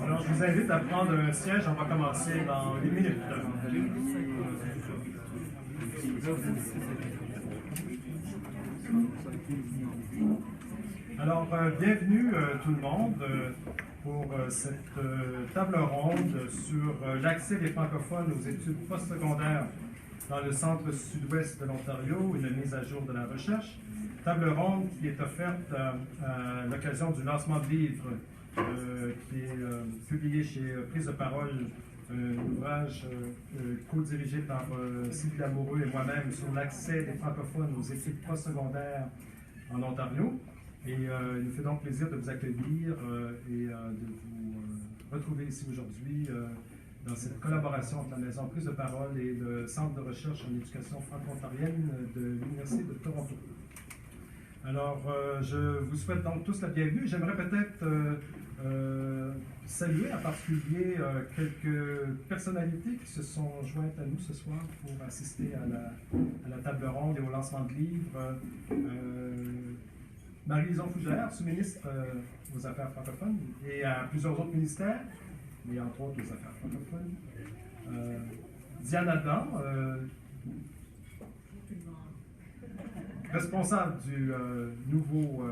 Alors, je vous invite à prendre un siège. On va commencer dans 8 minutes. Alors, bienvenue tout le monde pour cette table ronde sur l'accès des francophones aux études postsecondaires dans le centre sud-ouest de l'Ontario, une mise à jour de la recherche. Table ronde qui est offerte à l'occasion du lancement de livre qui est publié chez Prise de parole, un ouvrage co-dirigé par Sylvie Lamoureux et moi-même sur l'accès des francophones aux études postsecondaires en Ontario. Et il nous fait donc plaisir de vous accueillir et de vous retrouver ici aujourd'hui dans cette collaboration entre la Maison Prise de parole et le Centre de recherche en éducation franco-ontarienne de l'Université de Toronto. Alors, je vous souhaite donc tous la bienvenue. J'aimerais peut-être saluer en particulier quelques personnalités qui se sont jointes à nous ce soir pour assister à la table ronde et au lancement de livres. Marie-Lison Fougère, sous-ministre aux Affaires francophones et à plusieurs autres ministères, mais entre autres aux Affaires francophones. Diane Adam, responsable du nouveau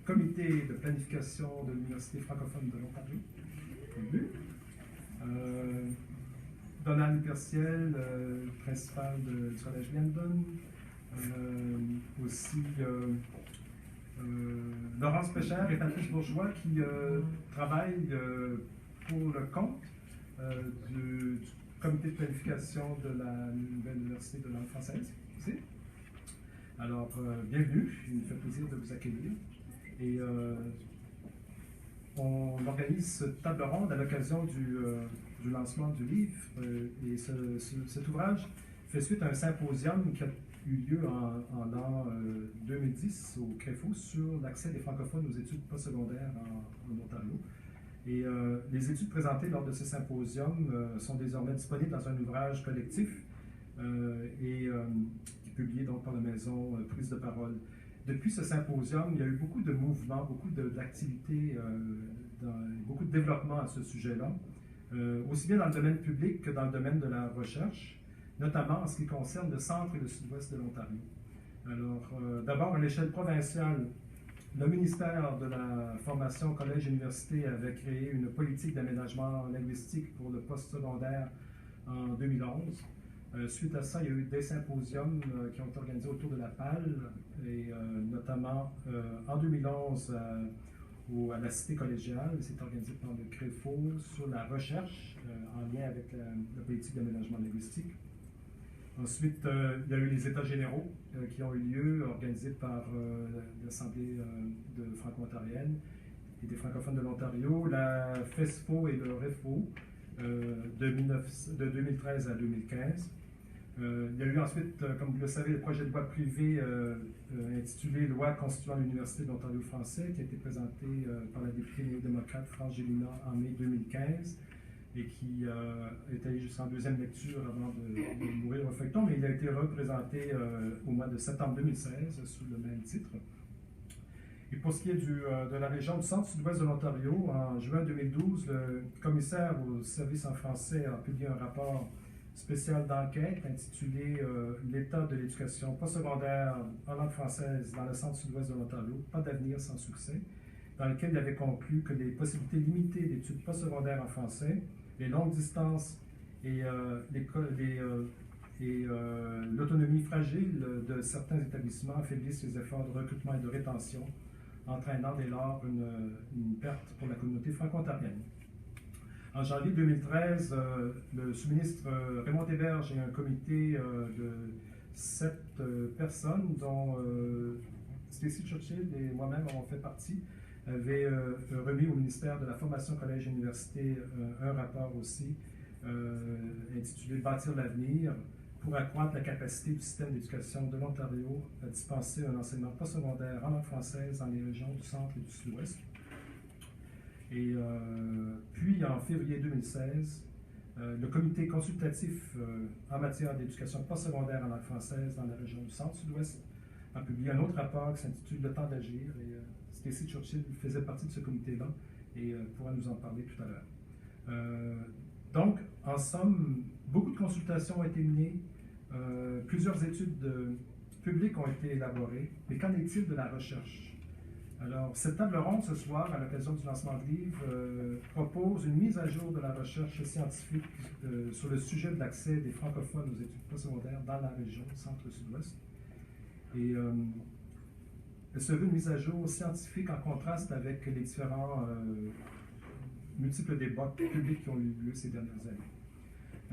comité de planification de l'Université francophone de l'Ontario. Donald Perciel, principal du Collège Liendon. Aussi Laurence Péchère et Patrice Bourgeois qui travaillent pour le compte du comité de planification de la nouvelle université de langue française aussi. Alors, bienvenue, il me fait plaisir de vous accueillir. Et on organise cette table ronde à l'occasion du lancement du livre. Et cet ouvrage fait suite à un symposium qui a eu lieu en l'an 2010 au CREFO sur l'accès des francophones aux études postsecondaires en Ontario. Et les études présentées lors de ce symposium sont désormais disponibles dans un ouvrage collectif qui est publié donc par la Maison Prise de parole. Depuis ce symposium, il y a eu beaucoup de mouvements, beaucoup d'activités, beaucoup de développement à ce sujet-là, aussi bien dans le domaine public que dans le domaine de la recherche, notamment en ce qui concerne le centre et le sud-ouest de l'Ontario. Alors, d'abord, à l'échelle provinciale, le ministère de la Formation Collège et Université avait créé une politique d'aménagement linguistique pour le postsecondaire en 2011. Suite à ça, il y a eu des symposiums qui ont été organisés autour de la PAL, et notamment en 2011 à la Cité collégiale, c'est organisé par le CREFO sur la recherche en lien avec la politique d'aménagement linguistique. Ensuite, il y a eu les États généraux qui ont eu lieu, organisés par l'Assemblée de franco-ontarienne et des francophones de l'Ontario, la FESFO et le REFO de 2013 à 2015. Il y a eu ensuite, comme vous le savez, le projet de loi privé intitulé « Loi constituant l'Université de l'Ontario français » qui a été présenté par la députée néo-démocrate France Gélinas en mai 2015 et qui est allé jusqu'en deuxième lecture avant de mourir au feuilleton, mais il a été représenté au mois de septembre 2016 sous le même titre. Et pour ce qui est de la région du centre-sud-ouest de l'Ontario, en juin 2012, le commissaire au service en français a publié un rapport spécial d'enquête intitulé « L'état de l'éducation postsecondaire en langue française dans le centre-sud-ouest de l'Ontario, pas d'avenir sans succès », dans lequel il avait conclu que les possibilités limitées d'études postsecondaires en français, les longues distances et l'autonomie fragile de certains établissements affaiblissent les efforts de recrutement et de rétention, entraînant dès lors une perte pour la communauté franco-ontarienne. En janvier 2013, le sous-ministre Raymond Héberge et un comité de 7 personnes, dont Stacey Churchill et moi-même avons fait partie, avaient remis au ministère de la Formation Collège et Université un rapport aussi intitulé « Bâtir l'avenir » pour accroître la capacité du système d'éducation de l'Ontario à dispenser un enseignement postsecondaire en langue française dans les régions du centre et du sud-ouest. Et puis, en février 2016, le comité consultatif en matière d'éducation postsecondaire en langue française dans la région du centre-sud-ouest a publié un autre rapport qui s'intitule Le temps d'agir. Et Stacy Churchill faisait partie de ce comité-là et pourra nous en parler tout à l'heure. Donc, en somme, beaucoup de consultations ont été menées, plusieurs études publiques ont été élaborées, mais qu'en est-il de la recherche? Alors, cette table ronde ce soir, à l'occasion du lancement de livre, propose une mise à jour de la recherche scientifique sur le sujet de l'accès des francophones aux études postsecondaires dans la région centre-sud-ouest. Et elle se veut une mise à jour scientifique en contraste avec les différents multiples débats publics qui ont eu lieu ces dernières années.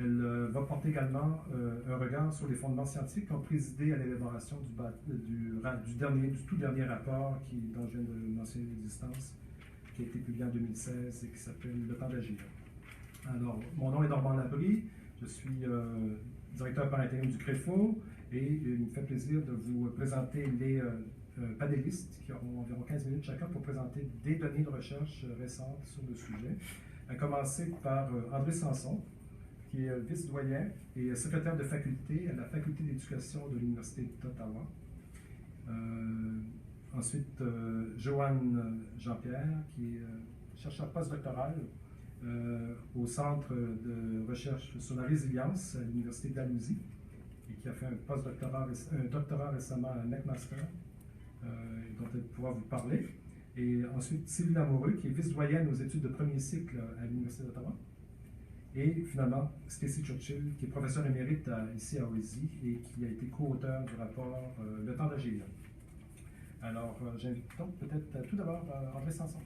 Elle va porter également un regard sur les fondements scientifiques qui ont présidé à l'élaboration du tout dernier rapport dont je viens de mentionner l'existence, qui a été publié en 2016 et qui s'appelle Le temps d'agir. Alors, mon nom est Normand Labrie, je suis directeur par intérim du CREFO et il me fait plaisir de vous présenter les panélistes qui auront environ 15 minutes chacun pour présenter des données de recherche récentes sur le sujet. À commencer par André Sanson, qui est vice-doyen et secrétaire de faculté à la Faculté d'éducation de l'Université d'Ottawa. Ensuite, Joanne Jean-Pierre, qui est chercheur postdoctoral au Centre de recherche sur la résilience à l'Université de Dalhousie et qui a fait un doctorat récemment à McMaster, dont elle pourra vous parler. Et ensuite, Sylvie Lamoureux, qui est vice-doyenne aux études de premier cycle à l'Université d'Ottawa. Et finalement, Stacy Churchill, qui est professeur émérite ici à OSI et qui a été co-auteur du rapport Le temps d'agir. Alors, j'invite donc peut-être tout d'abord André Sanson.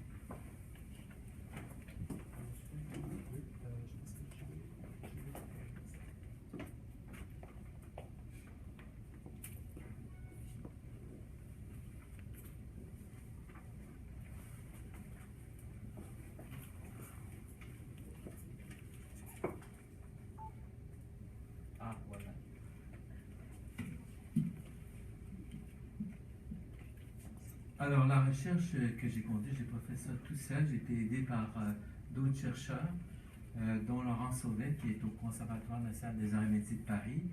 Alors, la recherche que j'ai conduite, je n'ai pas fait ça tout seul. J'ai été aidé par d'autres chercheurs, dont Laurent Sauvet, qui est au Conservatoire national des arts et métiers de Paris.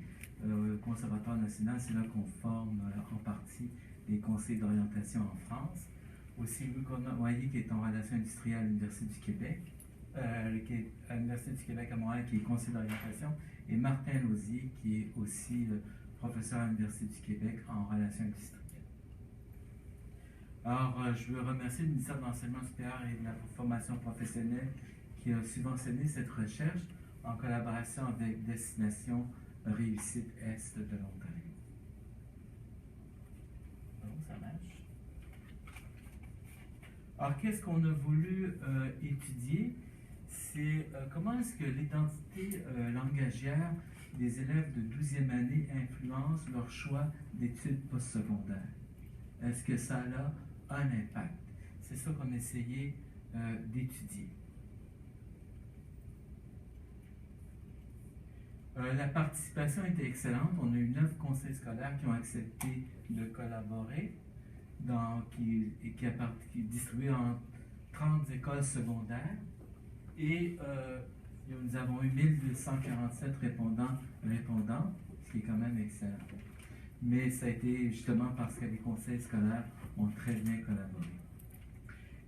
Conservatoire national, c'est là qu'on forme en partie les conseils d'orientation en France. Aussi, Louis Cournoyer, qui est en relations industrielles à l'Université du Québec, qui est à l'Université du Québec à Montréal, qui est conseiller d'orientation, et Martin Lausier, qui est aussi professeur à l'Université du Québec en relations industrielles. Alors, je veux remercier le ministère de l'Enseignement supérieur et de la formation professionnelle qui a subventionné cette recherche en collaboration avec Destination Réussite Est de l'Ontario. Bon, ça marche. Alors, qu'est-ce qu'on a voulu étudier? C'est comment est-ce que l'identité langagière des élèves de 12e année influence leur choix d'études postsecondaires. Est-ce que ça a un impact? C'est ça qu'on a essayé d'étudier. La participation était excellente. On a eu 9 conseils scolaires qui ont accepté de collaborer, qui est distribué en 30 écoles secondaires. Et nous avons eu 1247 répondants, ce qui est quand même excellent. Mais ça a été justement parce que les conseils scolaires ont très bien collaboré.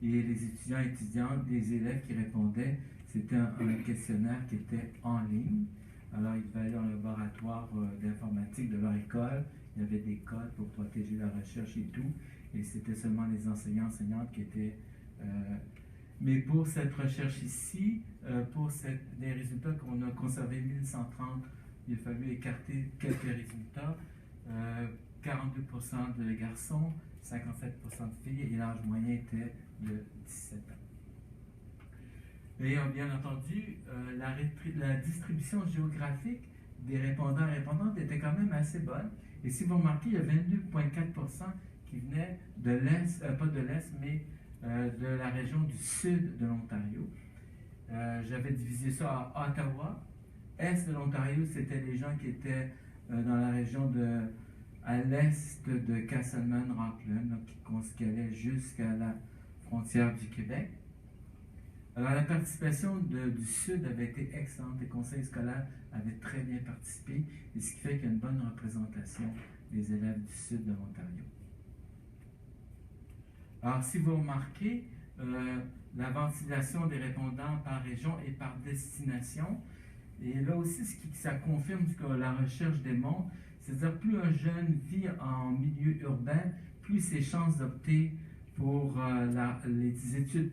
Et les étudiants et étudiantes, les élèves qui répondaient, c'était un questionnaire qui était en ligne. Alors, ils devaient aller dans le laboratoire d'informatique de leur école. Il y avait des codes pour protéger la recherche et tout. Et c'était seulement les enseignants-enseignantes qui étaient... Mais pour cette recherche ici, les résultats qu'on a conservés 1130, il a fallu écarter quelques résultats. 42% de garçons, 57% de filles, et l'âge moyen était de 17 ans. Et bien entendu, la distribution géographique des répondants et répondantes était quand même assez bonne. Et si vous remarquez, il y a 22,4% qui venaient de l'Est, pas de l'Est, mais de la région du sud de l'Ontario. J'avais divisé ça en Ottawa. Est de l'Ontario, c'était les gens qui étaient dans la région à l'est de Castlemaine-Rockland, qui allait jusqu'à la frontière du Québec. Alors, la participation du Sud avait été excellente. Les conseils scolaires avaient très bien participé, et ce qui fait qu'il y a une bonne représentation les élèves du sud de l'Ontario. Alors, si vous remarquez, la ventilation des répondants par région et par destination, et là aussi, ça confirme ce que la recherche démontre, c'est-à-dire plus un jeune vit en milieu urbain, plus ses chances d'opter pour les études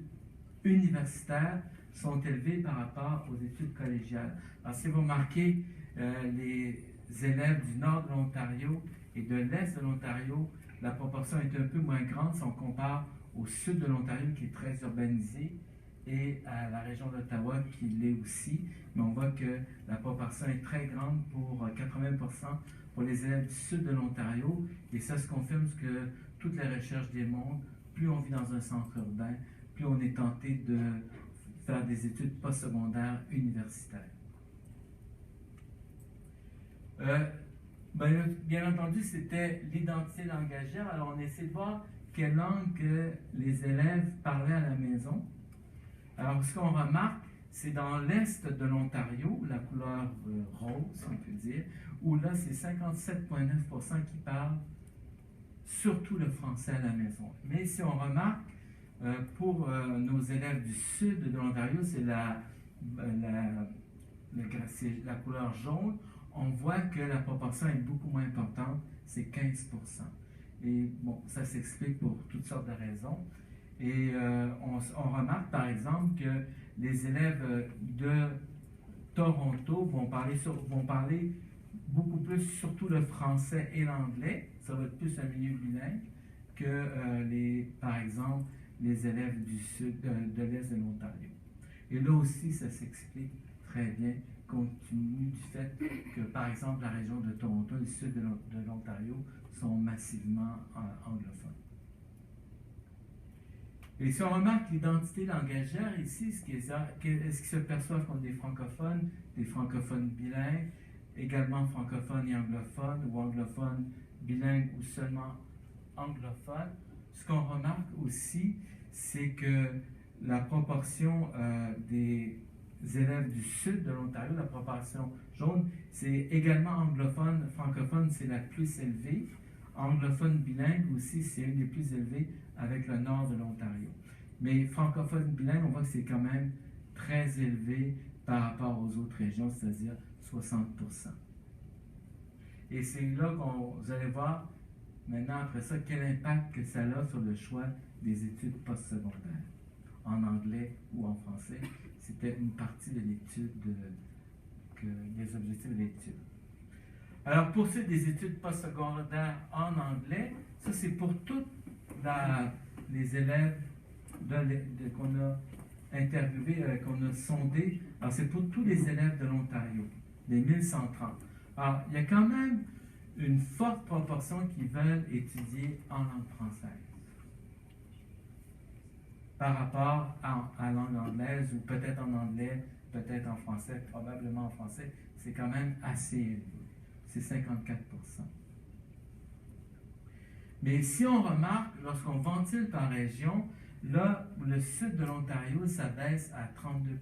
universitaires sont élevées par rapport aux études collégiales. Alors, si vous remarquez, les élèves du nord de l'Ontario et de l'est de l'Ontario, la proportion est un peu moins grande si on compare au sud de l'Ontario qui est très urbanisé et à la région d'Ottawa qui l'est aussi. Mais on voit que la proportion est très grande pour 80% pour les élèves du sud de l'Ontario. Et ça se confirme ce que toutes les recherches démontrent. Plus on vit dans un centre urbain, plus on est tenté de faire des études postsecondaires universitaires. Bien entendu, c'était l'identité langagière. Alors, on essaie de voir quelle langue que les élèves parlaient à la maison. Alors, ce qu'on remarque, c'est dans l'est de l'Ontario, la couleur rose, si on peut dire, où là, c'est 57,9% qui parlent surtout le français à la maison. Mais si on remarque, pour nos élèves du sud de l'Ontario, c'est la couleur jaune, on voit que la proportion est beaucoup moins importante, c'est 15%. Et bon, ça s'explique pour toutes sortes de raisons. Et on remarque par exemple que les élèves de Toronto vont parler beaucoup plus surtout le français et l'anglais, ça va être plus un milieu bilingue que par exemple les élèves du sud, de l'est de l'Ontario. Et là aussi, ça s'explique très bien compte tenu du fait que, par exemple, la région de Toronto et le sud de l'Ontario sont massivement anglophones. Et si on remarque l'identité langagière ici, est-ce qu'ils se perçoivent comme des francophones bilingues, également francophones et anglophones, ou anglophones bilingues ou seulement anglophones? Ce qu'on remarque aussi, c'est que la proportion des élèves du sud de l'Ontario, la proportion jaune, c'est également anglophone, francophone, c'est la plus élevée. Anglophone bilingue aussi, c'est une des plus élevées avec le nord de l'Ontario. Mais francophone bilingue, on voit que c'est quand même très élevé par rapport aux autres régions, c'est-à-dire 60%. Et c'est là vous allez voir maintenant après ça quel impact que ça a sur le choix des études postsecondaires, en anglais ou en français. C'était une partie de l'étude, des objectifs de l'étude. Alors, pour ceux des études postsecondaires en anglais, ça c'est pour tous les élèves qu'on a interviewés, qu'on a sondés. Alors, c'est pour tous les élèves de l'Ontario, les 1130. Alors, il y a quand même une forte proportion qui veulent étudier en langue française par rapport à langue anglaise, ou peut-être en anglais, peut-être en français, probablement en français. C'est quand même assez élevé. C'est 54%. Mais si on remarque, lorsqu'on ventile par région, là, le sud de l'Ontario, ça baisse à 32%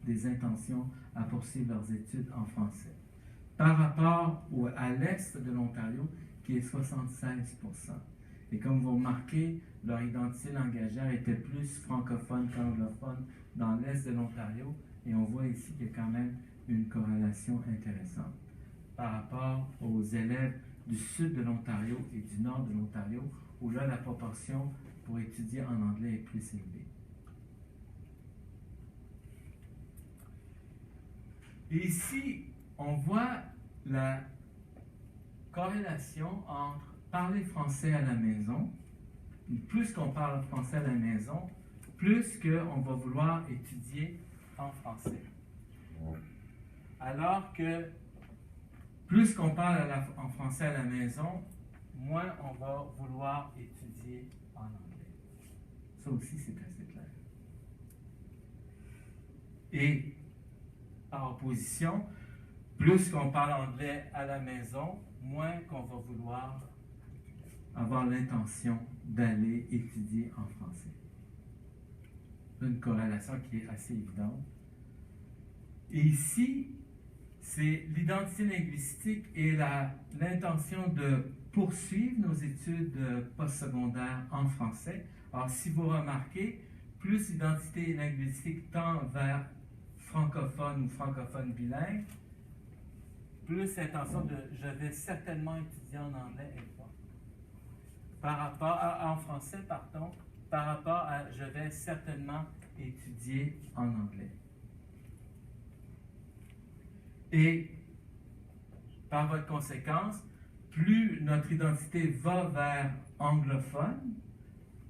des intentions à poursuivre leurs études en français, par rapport à l'est de l'Ontario, qui est 76%. Et comme vous remarquez, leur identité langagière était plus francophone qu'anglophone dans l'est de l'Ontario, et on voit ici qu'il y a quand même une corrélation intéressante par rapport aux élèves du sud de l'Ontario et du nord de l'Ontario, où là, la proportion pour étudier en anglais est plus élevée. Et ici, on voit la corrélation entre parler français à la maison. Plus qu'on parle français à la maison, plus qu'on va vouloir étudier en français. Alors que plus qu'on parle en français à la maison, moins on va vouloir étudier en anglais. Ça aussi, c'est assez clair. Et par opposition, plus qu'on parle anglais à la maison, moins qu'on va vouloir avoir l'intention d'aller étudier en français. Une corrélation qui est assez évidente. Et ici, c'est l'identité linguistique et l'intention de poursuivre nos études postsecondaires en français. Alors, si vous remarquez, plus l'identité linguistique tend vers francophone ou francophone bilingue, plus l'intention de « je vais certainement étudier en anglais » est forte. Par rapport en français, pardon, par rapport à « je vais certainement étudier en anglais ». Et par votre conséquence, plus notre identité va vers anglophone,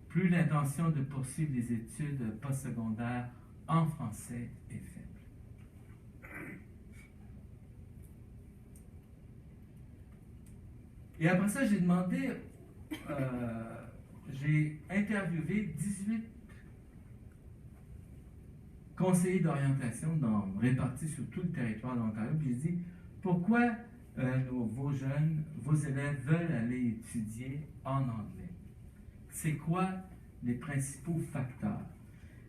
plus l'intention de poursuivre les études postsecondaires en français est faible. Et après ça, j'ai demandé, j'ai interviewé 18 conseillers d'orientation répartis sur tout le territoire de l'Ontario, puis j'ai dit, pourquoi vos jeunes, vos élèves veulent aller étudier en anglais? C'est quoi les principaux facteurs?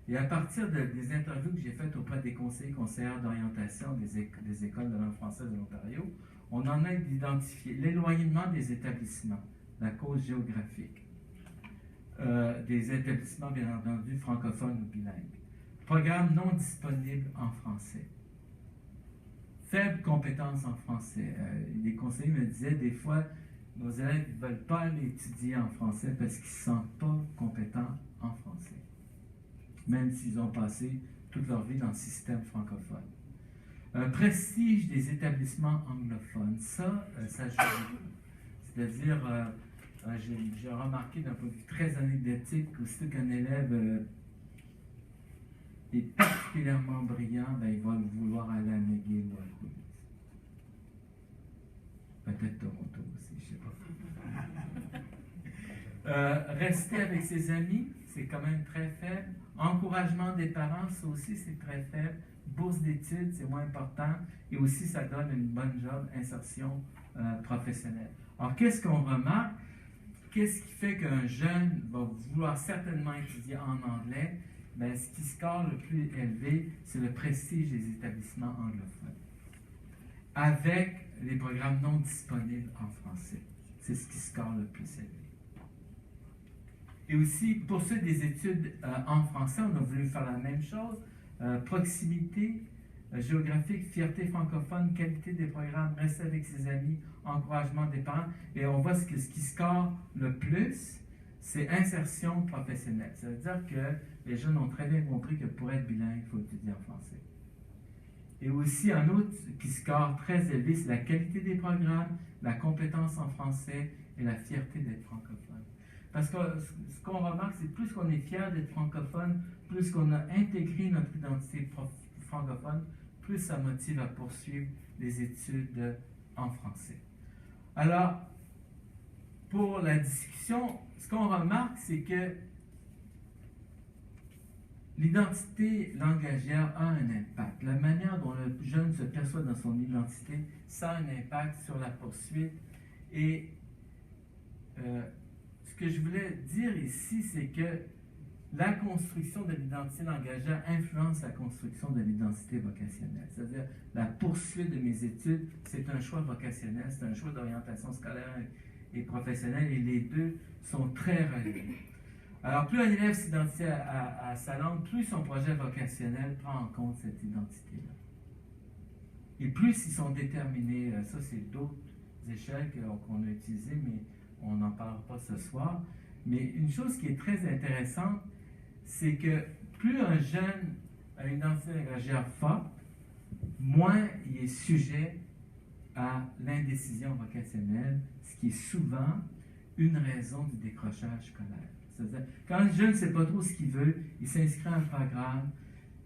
Et à partir des interviews que j'ai faites auprès des conseillères d'orientation des écoles de langue française de l'Ontario, on en a identifié l'éloignement des établissements, la cause géographique, des établissements bien entendu francophones ou bilingues, programmes non disponibles en français, faibles compétences en français. Les conseillers me disaient des fois, nos élèves ne veulent pas aller étudier en français parce qu'ils ne se sentent pas compétents en français, même s'ils ont passé toute leur vie dans le système francophone. Prestige des établissements anglophones, ça joue beaucoup. C'est-à-dire, j'ai remarqué d'un point de vue très anecdotique aussi qu'un élève est particulièrement brillant, ben, il va vouloir aller à McGill ou à Queen's. Peut-être Toronto aussi, je ne sais pas. Rester avec ses amis, c'est quand même très faible. Encouragement des parents, ça aussi, c'est très faible. Bourse d'études, c'est moins important. Et aussi, ça donne une bonne job, insertion professionnelle. Alors, qu'est-ce qu'on remarque? Qu'est-ce qui fait qu'un jeune va vouloir certainement étudier en anglais? Bien, ce qui score le plus élevé, c'est le prestige des établissements anglophones, avec les programmes non disponibles en français. C'est ce qui score le plus élevé. Et aussi, poursuivre des études en français, on a voulu faire la même chose. Proximité géographique, fierté francophone, qualité des programmes, rester avec ses amis, encouragement des parents. Et on voit ce qui score le plus, c'est insertion professionnelle. Ça veut dire que les jeunes ont très bien compris que pour être bilingue, il faut étudier en français. Et aussi, un autre qui score très élevé, c'est la qualité des programmes, la compétence en français et la fierté d'être francophone. Parce que ce qu'on remarque, c'est plus qu'on est fier d'être francophone, plus qu'on a intégré notre identité francophone, plus ça motive à poursuivre les études en français. Alors, pour la discussion, ce qu'on remarque, c'est que l'identité langagière a un impact. La manière dont le jeune se perçoit dans son identité, ça a un impact sur la poursuite. Et ce que je voulais dire ici, c'est que la construction de l'identité langagière influence la construction de l'identité vocationnelle. C'est-à-dire, la poursuite de mes études, c'est un choix vocationnel, c'est un choix d'orientation scolaire et professionnelle, et les deux sont très reliés. Alors, plus un élève s'identifie à sa langue, plus son projet vocationnel prend en compte cette identité-là. Et plus ils sont déterminés, ça c'est d'autres échelles qu'on a utilisées, mais on n'en parlera pas ce soir. Mais une chose qui est très intéressante, c'est que plus un jeune a une identité langagière forte, moins il est sujet à l'indécision vocationnelle, ce qui est souvent une raison du décrochage scolaire. C'est-à-dire, quand le jeune ne sait pas trop ce qu'il veut, il s'inscrit à un programme,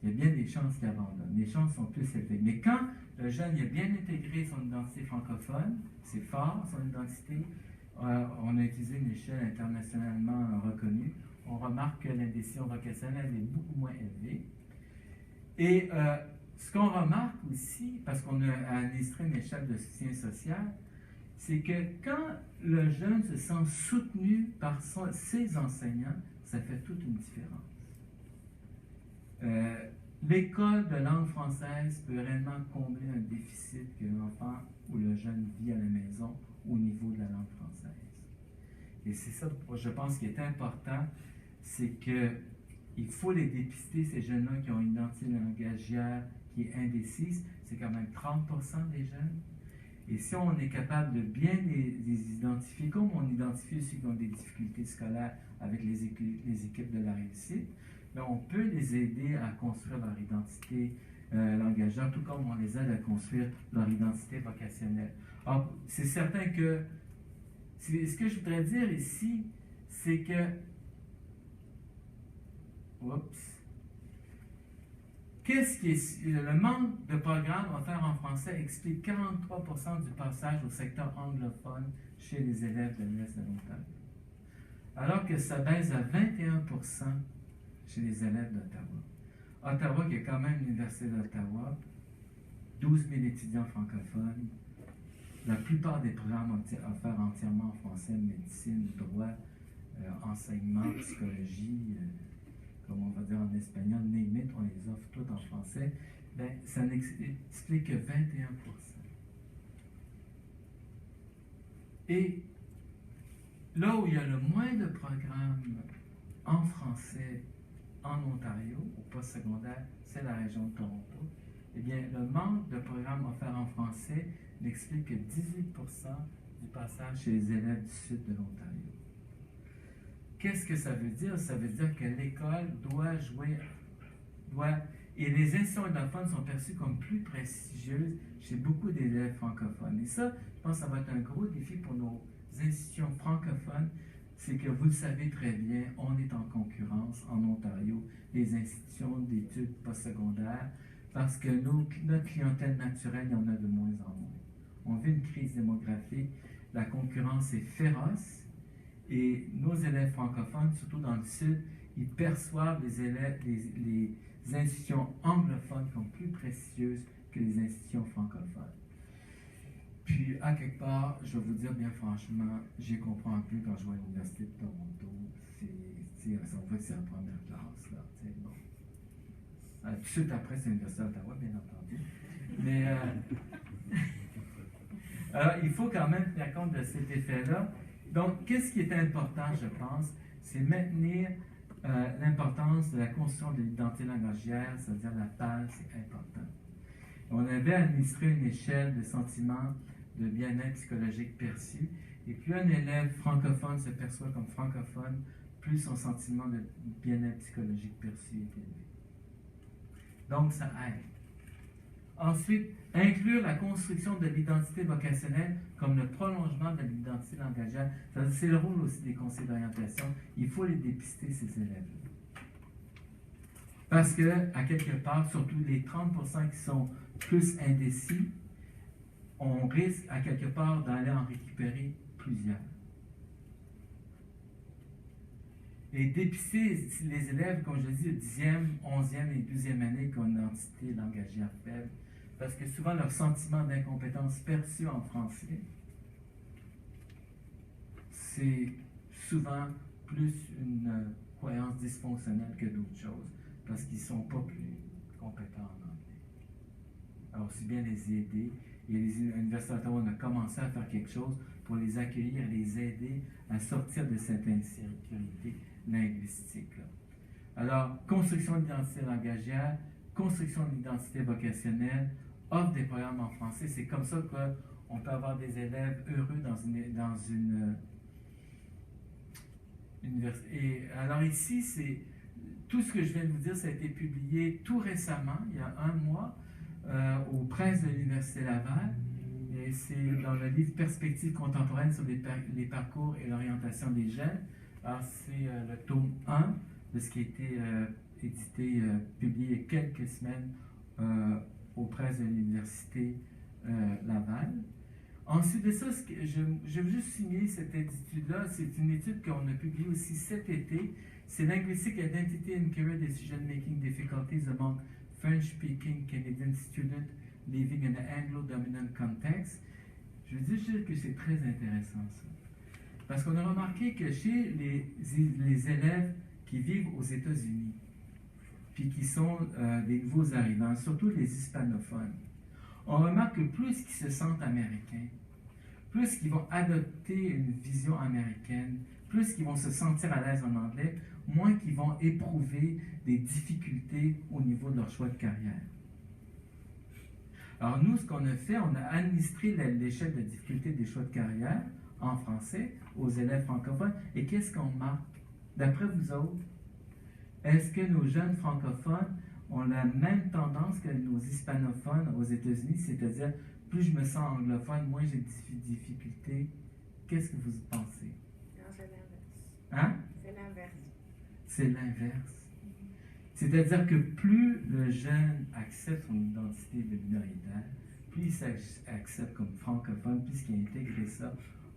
il y a bien des chances qu'il abandonne. Les chances sont plus élevées. Mais quand le jeune il a bien intégré son identité francophone, c'est fort, son identité, on a utilisé une échelle internationalement reconnue, on remarque que l'indécision vocationnelle est beaucoup moins élevée. Et ce qu'on remarque aussi, parce qu'on a administré une échelle de soutien social, c'est que quand le jeune se sent soutenu par ses enseignants, ça fait toute une différence. l'école de langue française peut réellement combler un déficit que l'enfant ou le jeune vit à la maison au niveau de la langue française. Et c'est ça, je pense, qui est important, c'est qu'il faut les dépister, ces jeunes-là qui ont une identité langagière qui est indécise. C'est quand même 30% des jeunes. Et si on est capable de bien les identifier, comme on identifie ceux qui ont des difficultés scolaires avec les équipes de la réussite, bien, on peut les aider à construire leur identité langagière, tout comme on les aide à construire leur identité vocationnelle. Alors, c'est certain que ce que je voudrais dire ici, c'est que qu'est-ce qui est le manque de programmes offerts en français explique 43% du passage au secteur anglophone chez les élèves de l'Est de l'Ontario, alors que ça baisse à 21% chez les élèves d'Ottawa. Ottawa, qui est quand même l'Université d'Ottawa, 12 000 étudiants francophones, la plupart des programmes offerts entièrement en français, médecine, droit, enseignement, psychologie, comme on va dire en espagnol, name it, on les offre toutes en français, bien, ça n'explique que 21%. Et là où il y a le moins de programmes en français en Ontario, au post-secondaire, c'est la région de Toronto. Eh bien, le manque de programmes offerts en français n'explique que 18% du passage chez les élèves du sud de l'Ontario. Qu'est-ce que ça veut dire? Ça veut dire que l'école et les institutions anglophones sont perçues comme plus prestigieuses chez beaucoup d'élèves francophones. Et ça, je pense que ça va être un gros défi pour nos institutions francophones. C'est que vous le savez très bien, on est en concurrence en Ontario, les institutions d'études postsecondaires, parce que notre clientèle naturelle, il y en a de moins en moins. On vit une crise démographique, la concurrence est féroce, et nos élèves francophones, surtout dans le Sud, ils perçoivent les institutions anglophones comme plus précieuses que les institutions francophones. Puis, à quelque part, je vais vous dire bien franchement, j'y comprends plus quand je vois l'Université de Toronto. On voit que c'est la première classe, là. Bon. Tout de suite après, c'est l'Université d'Ottawa, bien entendu. Mais, alors, il faut quand même tenir compte de cet effet-là. Donc, qu'est-ce qui est important, je pense, c'est maintenir l'importance de la construction de l'identité langagière, c'est-à-dire la base, c'est important. On avait administré une échelle de sentiments de bien-être psychologique perçu, et plus un élève francophone se perçoit comme francophone, plus son sentiment de bien-être psychologique perçu est élevé. Donc, ça aide. Ensuite, inclure la construction de l'identité vocationnelle comme le prolongement de l'identité langagière. C'est le rôle aussi des conseils d'orientation. Il faut les dépister, ces élèves-là. Parce que, à quelque part, surtout les 30% qui sont plus indécis, on risque, à quelque part, d'aller en récupérer plusieurs. Et dépister les élèves, comme je dis, 10e, 11e et 12e année qui ont une identité langagière faible, parce que souvent leur sentiment d'incompétence perçu en français, c'est souvent plus une croyance dysfonctionnelle que d'autres choses, parce qu'ils ne sont pas plus compétents en anglais. Alors, c'est bien les aider. Et l'Université d'Ottawa a commencé à faire quelque chose pour les accueillir, les aider à sortir de cette insécurité linguistique-là. Alors, construction de l'identité langagière, construction de l'identité vocationnelle, offre des programmes en français. C'est comme ça qu'on peut avoir des élèves heureux dans une université. Et alors ici, c'est tout ce que je viens de vous dire, ça a été publié tout récemment, il y a 1 mois, aux presses de l'Université Laval. Et c'est dans le livre Perspectives contemporaines sur les parcours et l'orientation des jeunes. Alors, c'est le tome 1 de ce qui a été édité, publié il y a quelques semaines aux presses de l'Université Laval. Ensuite de ça, je veux juste signer cette étude-là. C'est une étude qu'on a publiée aussi cet été. C'est Linguistic Identity and Career Decision-Making Difficulties Among French-Speaking Canadian Students Living in an Anglo-Dominant Context. Je veux dire que c'est très intéressant, ça. Parce qu'on a remarqué que chez les élèves qui vivent aux États-Unis, puis qui sont des nouveaux arrivants, surtout les hispanophones, on remarque que plus qu'ils se sentent américains, plus qu'ils vont adopter une vision américaine, plus qu'ils vont se sentir à l'aise en anglais, moins qu'ils vont éprouver des difficultés au niveau de leur choix de carrière. Alors nous, ce qu'on a fait, on a administré l'échelle de difficulté des choix de carrière en français aux élèves francophones. Et qu'est-ce qu'on marque? D'après vous autres, est-ce que nos jeunes francophones ont la même tendance que nos hispanophones aux États-Unis, c'est-à-dire plus je me sens anglophone, moins j'ai de difficultés? Qu'est-ce que vous pensez? Non, c'est l'inverse. Hein? C'est l'inverse. C'est l'inverse. C'est-à-dire que plus le jeune accepte son identité de minoritaire, plus il s'accepte comme francophone, plus il a intégré ça,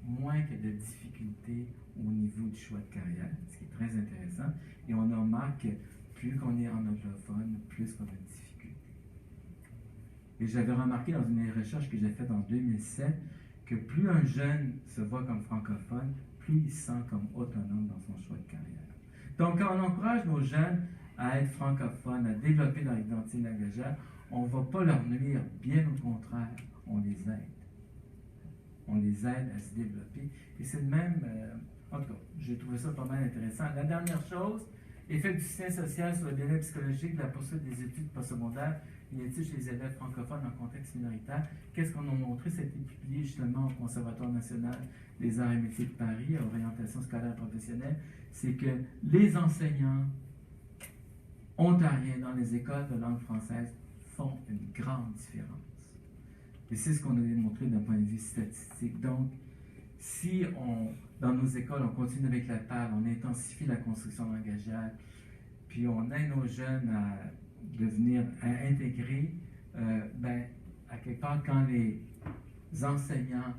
moins qu'il y a de difficultés au niveau du choix de carrière, ce qui est très intéressant. Et on remarque que plus qu'on est en anglophone, plus qu'on a de difficultés. Et j'avais remarqué dans une recherche que j'ai faite en 2007 que plus un jeune se voit comme francophone, plus il se sent comme autonome dans son choix de carrière. Donc, quand on encourage nos jeunes à être francophones, à développer leur identité langagière, on ne va pas leur nuire, bien au contraire, on les aide. On les aide à se développer. Et c'est le même, en tout cas, j'ai trouvé ça pas mal intéressant. La dernière chose, effet du soutien social sur le bien-être psychologique de la poursuite des études postsecondaires, une étude chez les élèves francophones en contexte minoritaire. Qu'est-ce qu'on a montré? Ça a été publié justement au Conservatoire national des arts et métiers de Paris, à orientation scolaire professionnelle. C'est que les enseignants ontariens dans les écoles de langue française font une grande différence. Et c'est ce qu'on a démontré d'un point de vue statistique. Donc, si dans nos écoles, on continue avec la PAL, on intensifie la construction langagière, puis on aide nos jeunes à intégrer, à quelque part, quand les enseignants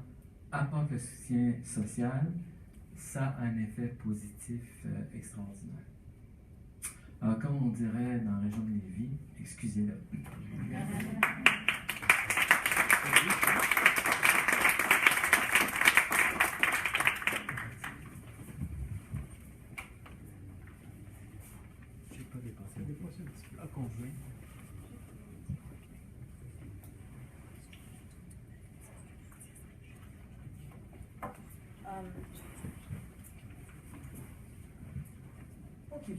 apportent le soutien social, ça a un effet positif extraordinaire. Alors, comme on dirait dans la région de Lévis, excusez-le. Je n'ai pas dépassé un petit peu. À combien?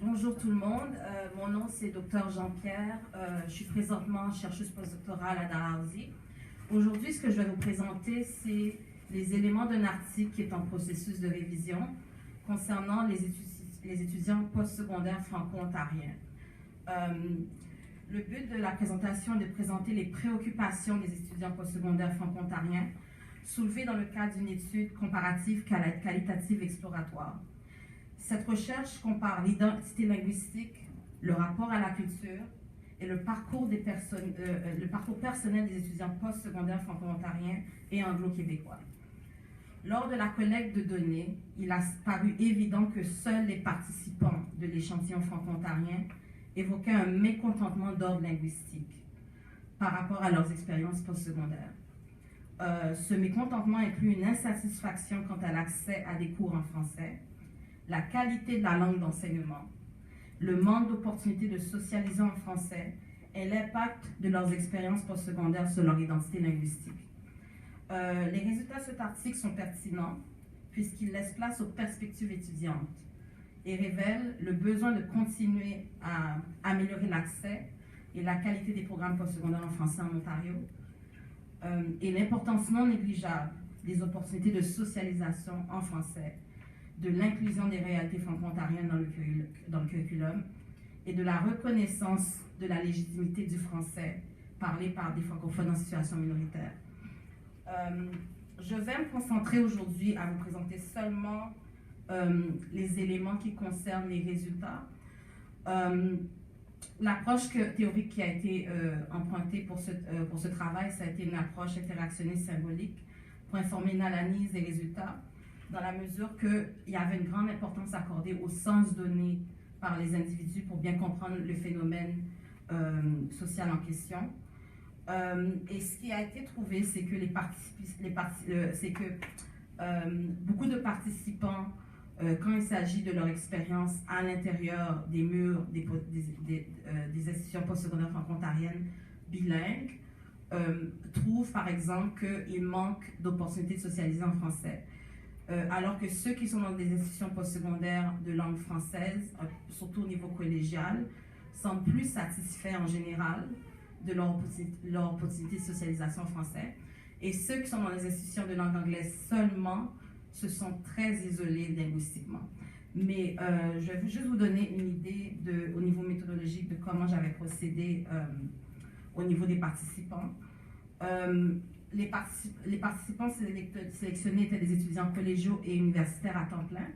Bonjour tout le monde, mon nom c'est Dr Jean-Pierre, je suis présentement chercheuse postdoctorale à Dalhousie. Aujourd'hui, ce que je vais vous présenter, c'est les éléments d'un article qui est en processus de révision concernant les étudiants postsecondaires franco-ontariens. Le but de la présentation est de présenter les préoccupations des étudiants postsecondaires franco-ontariens soulevées dans le cadre d'une étude comparative qualitative exploratoire. Cette recherche compare l'identité linguistique, le rapport à la culture et le parcours personnel des étudiants postsecondaires franco-ontariens et anglo-québécois. Lors de la collecte de données, il a paru évident que seuls les participants de l'échantillon franco-ontarien évoquaient un mécontentement d'ordre linguistique par rapport à leurs expériences postsecondaires. Ce mécontentement inclut une insatisfaction quant à l'accès à des cours en français, la qualité de la langue d'enseignement, le manque d'opportunités de socialiser en français et l'impact de leurs expériences postsecondaires sur leur identité linguistique. Les résultats de cet article sont pertinents puisqu'ils laissent place aux perspectives étudiantes et révèlent le besoin de continuer à améliorer l'accès et la qualité des programmes postsecondaires en français en Ontario et l'importance non négligeable des opportunités de socialisation en français, de l'inclusion des réalités franco-ontariennes dans le curriculum et de la reconnaissance de la légitimité du français parlé par des francophones en situation minoritaire. Je vais me concentrer aujourd'hui à vous présenter seulement les éléments qui concernent les résultats. L'approche théorique qui a été empruntée pour ce travail, ça a été une approche interactionniste symbolique pour informer une analyse des résultats, dans la mesure qu'il y avait une grande importance accordée au sens donné par les individus pour bien comprendre le phénomène social en question. Et ce qui a été trouvé, c'est que beaucoup de participants quand il s'agit de leur expérience à l'intérieur des murs des institutions postsecondaires franco-ontariennes bilingues, trouvent par exemple qu'il manque d'opportunités de socialiser en français. Alors que ceux qui sont dans des institutions postsecondaires de langue française, surtout au niveau collégial, semblent plus satisfaits en général de leur opportunité de socialisation en français. Et ceux qui sont dans les institutions de langue anglaise seulement se sont très isolés linguistiquement. Mais je vais juste vous donner une idée au niveau méthodologique de comment j'avais procédé au niveau des participants. Les participants sélectionnés étaient des étudiants collégiaux et universitaires à temps plein,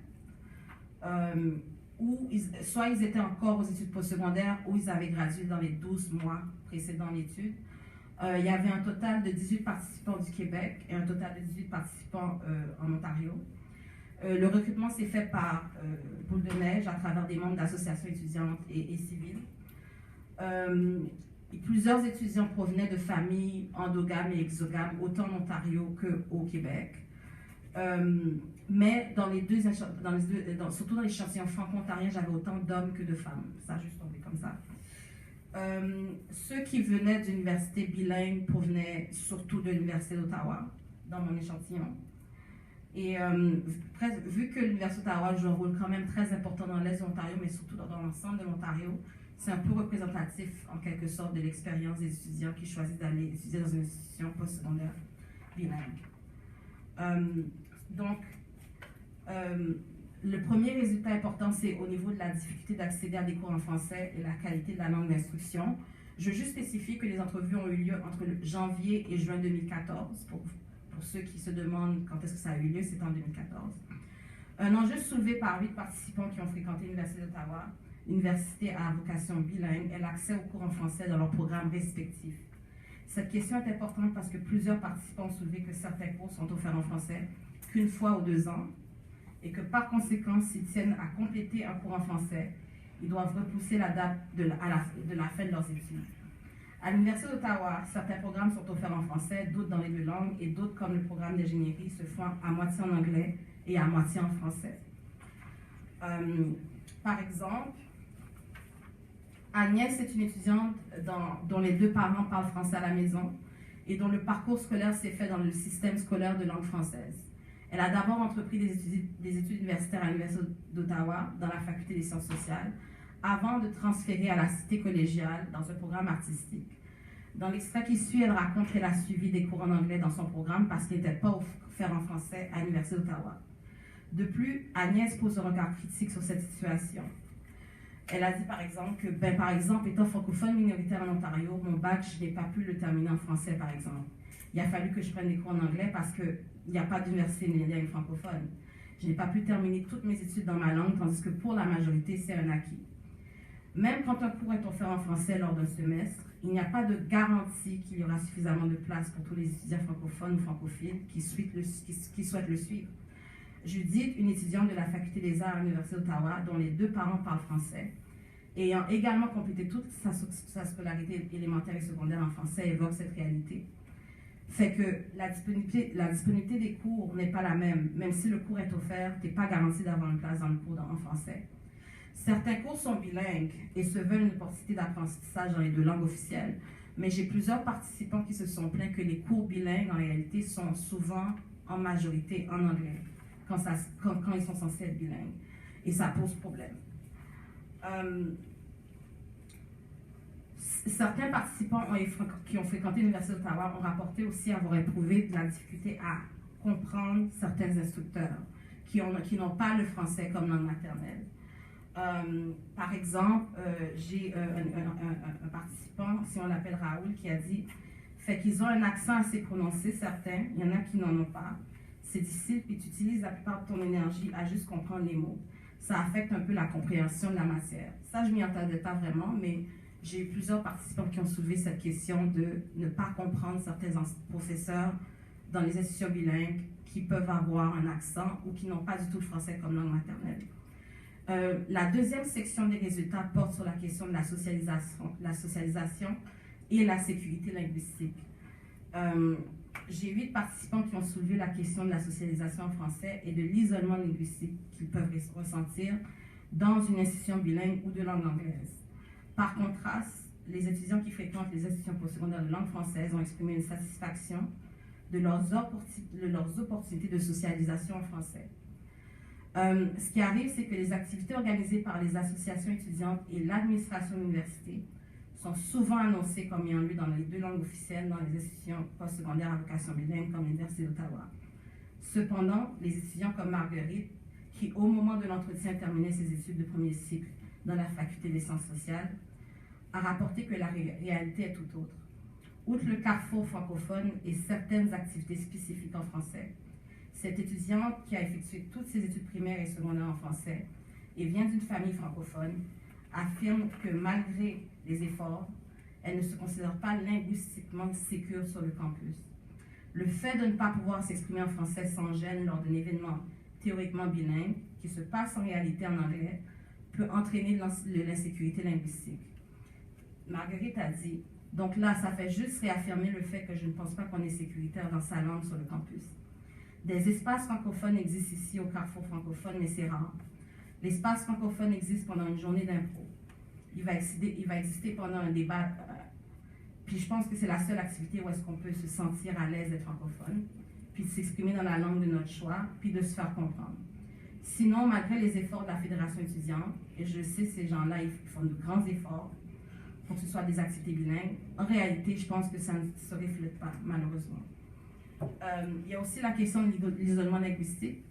soit ils étaient encore aux études postsecondaires ou ils avaient gradué dans les 12 mois précédant l'étude. Il y avait un total de 18 participants du Québec et un total de 18 participants en Ontario. Le recrutement s'est fait par boule de neige à travers des membres d'associations étudiantes et civiles. Plusieurs étudiants provenaient de familles endogames et exogames, autant en Ontario qu'au Québec. Mais surtout dans les échantillons franco-ontariens, j'avais autant d'hommes que de femmes. Ça a juste tombé comme ça. Ceux qui venaient d'universités bilingues provenaient surtout de l'Université d'Ottawa, dans mon échantillon. Et vu que l'Université d'Ottawa joue un rôle quand même très important dans l'Est de l'Ontario, mais surtout dans l'ensemble de l'Ontario, c'est un peu représentatif, en quelque sorte, de l'expérience des étudiants qui choisissent d'aller étudier dans une institution postsecondaire bilingue. Le premier résultat important, c'est au niveau de la difficulté d'accéder à des cours en français et la qualité de la langue d'instruction. Je veux juste spécifier que les entrevues ont eu lieu entre janvier et juin 2014. Pour ceux qui se demandent quand est-ce que ça a eu lieu, c'est en 2014. Un enjeu soulevé par 8 participants qui ont fréquenté l'Université d'Ottawa, université à vocation bilingue, est l'accès aux cours en français dans leurs programmes respectifs. Cette question est importante parce que plusieurs participants ont soulevé que certains cours sont offerts en français qu'une fois aux 2 ans et que par conséquent, s'ils tiennent à compléter un cours en français, ils doivent repousser la date de la fin de leurs études. À l'Université d'Ottawa, certains programmes sont offerts en français, d'autres dans les 2 langues, et d'autres, comme le programme d'ingénierie, se font à moitié en anglais et à moitié en français. Par exemple, Agnès est une étudiante dont les 2 parents parlent français à la maison et dont le parcours scolaire s'est fait dans le système scolaire de langue française. Elle a d'abord entrepris des études universitaires à l'Université d'Ottawa dans la faculté des sciences sociales avant de transférer à la cité collégiale dans un programme artistique. Dans l'extrait qui suit, elle raconte qu'elle a suivi des cours en anglais dans son programme parce qu'il n'était pas offert en français à l'Université d'Ottawa. De plus, Agnès pose un regard critique sur cette situation. Elle a dit par exemple que, par exemple, étant francophone minoritaire en Ontario, mon bac, je n'ai pas pu le terminer en français, par exemple. Il a fallu que je prenne des cours en anglais parce qu'il n'y a pas d'université bilingue francophone. Je n'ai pas pu terminer toutes mes études dans ma langue, tandis que pour la majorité, c'est un acquis. Même quand un cours est offert en français lors d'un semestre, il n'y a pas de garantie qu'il y aura suffisamment de place pour tous les étudiants francophones ou francophiles qui souhaitent le suivre. Judith, une étudiante de la Faculté des Arts à l'Université d'Ottawa, dont les 2 parents parlent français, ayant également complété toute sa scolarité élémentaire et secondaire en français, évoque cette réalité. Fait que la disponibilité des cours n'est pas la même. Même si le cours est offert, tu n'es pas garanti d'avoir une place dans le cours en français. Certains cours sont bilingues et se veulent une opportunité d'apprentissage dans les 2 langues officielles, mais j'ai plusieurs participants qui se sont plaints que les cours bilingues, en réalité, sont souvent en majorité en anglais, quand ils sont censés être bilingues. Et ça pose problème. Certains participants qui ont fréquenté l'Université d'Ottawa ont rapporté aussi avoir éprouvé de la difficulté à comprendre certains instructeurs qui n'ont pas le français comme langue maternelle. Par exemple, j'ai un participant, si on l'appelle Raoul, qui a dit fait qu'ils ont un accent assez prononcé, certains, il y en a qui n'en ont pas. C'est difficile, puis tu utilises la plupart de ton énergie à juste comprendre les mots. Ça affecte un peu la compréhension de la matière. Ça, je ne m'y attendais pas vraiment, mais j'ai eu plusieurs participants qui ont soulevé cette question de ne pas comprendre certains professeurs dans les institutions bilingues qui peuvent avoir un accent ou qui n'ont pas du tout le français comme langue maternelle. La deuxième section des résultats porte sur la question de la socialisation et la sécurité linguistique. J'ai 8 participants qui ont soulevé la question de la socialisation en français et de l'isolement linguistique qu'ils peuvent ressentir dans une institution bilingue ou de langue anglaise. Par contraste, les étudiants qui fréquentent les institutions postsecondaires de langue française ont exprimé une satisfaction de leurs opportunités de socialisation en français. Ce qui arrive, c'est que les activités organisées par les associations étudiantes et l'administration de l'université sont souvent annoncées comme ayant lieu dans les 2 langues officielles dans les institutions postsecondaires à vocation bilingue comme l'Université d'Ottawa. Cependant, les étudiants comme Marguerite, qui au moment de l'entretien terminait ses études de premier cycle dans la faculté des sciences sociales, a rapporté que la réalité est tout autre. Outre le carrefour francophone et certaines activités spécifiques en français, cette étudiante qui a effectué toutes ses études primaires et secondaires en français et vient d'une famille francophone affirme que malgré les efforts, elle ne se considère pas linguistiquement sécure sur le campus. Le fait de ne pas pouvoir s'exprimer en français sans gêne lors d'un événement théoriquement bilingue qui se passe en réalité en anglais peut entraîner l'insécurité linguistique. Marguerite a dit, donc là, ça fait juste réaffirmer le fait que je ne pense pas qu'on est sécuritaire dans sa langue sur le campus. Des espaces francophones existent ici au Carrefour francophone, mais c'est rare. L'espace francophone existe pendant une journée d'impro. Il va exister pendant un débat. Puis je pense que c'est la seule activité où est-ce qu'on peut se sentir à l'aise d'être francophone, puis de s'exprimer dans la langue de notre choix, puis de se faire comprendre. Sinon, malgré les efforts de la Fédération étudiante, et je sais ces gens-là, ils font de grands efforts pour que ce soit des activités bilingues, en réalité, je pense que ça ne se reflète pas, malheureusement. Il y a aussi la question de l'isolement linguistique.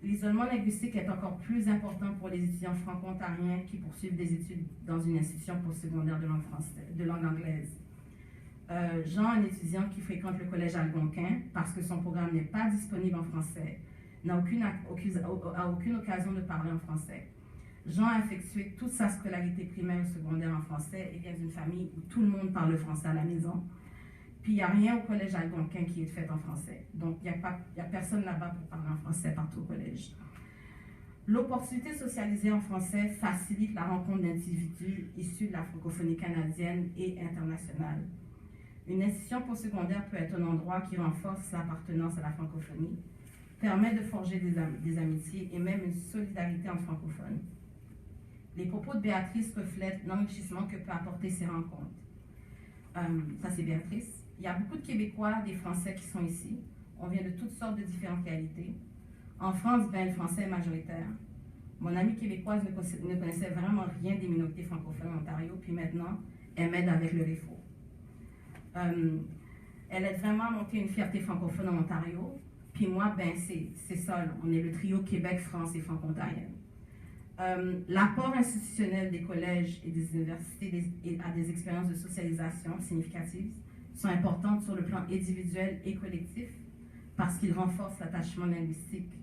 L'isolement linguistique est encore plus important pour les étudiants franco-ontariens qui poursuivent des études dans une institution postsecondaire de langue anglaise. Jean, un étudiant qui fréquente le collège Algonquin parce que son programme n'est pas disponible en français, n'a aucune occasion de parler en français. Jean a effectué toute sa scolarité primaire et secondaire en français et vient d'une famille où tout le monde parle le français à la maison. Puis il n'y a rien au collège Algonquin qui est fait en français. Donc il n'y a personne là-bas pour parler en français partout au collège. L'opportunité de socialiser en français facilite la rencontre d'individus issus de la francophonie canadienne et internationale. Une institution postsecondaire peut être un endroit qui renforce l'appartenance à la francophonie, permet de forger des amitiés et même une solidarité entre francophones. Les propos de Béatrice reflètent l'enrichissement que peut apporter ces rencontres. Ça, c'est Béatrice. Il y a beaucoup de Québécois, des Français qui sont ici. On vient de toutes sortes de différentes réalités. En France, le français est majoritaire. Mon amie québécoise ne connaissait vraiment rien des minorités francophones en Ontario, puis maintenant, elle m'aide avec le REFO. Elle aide vraiment à monter une fierté francophone en Ontario. Puis moi, c'est ça, on est le trio Québec, France et franco-ontarienne. L'apport institutionnel des collèges et des universités à des expériences de socialisation significatives sont importantes sur le plan individuel et collectif parce qu'ils renforcent l'attachement linguistique.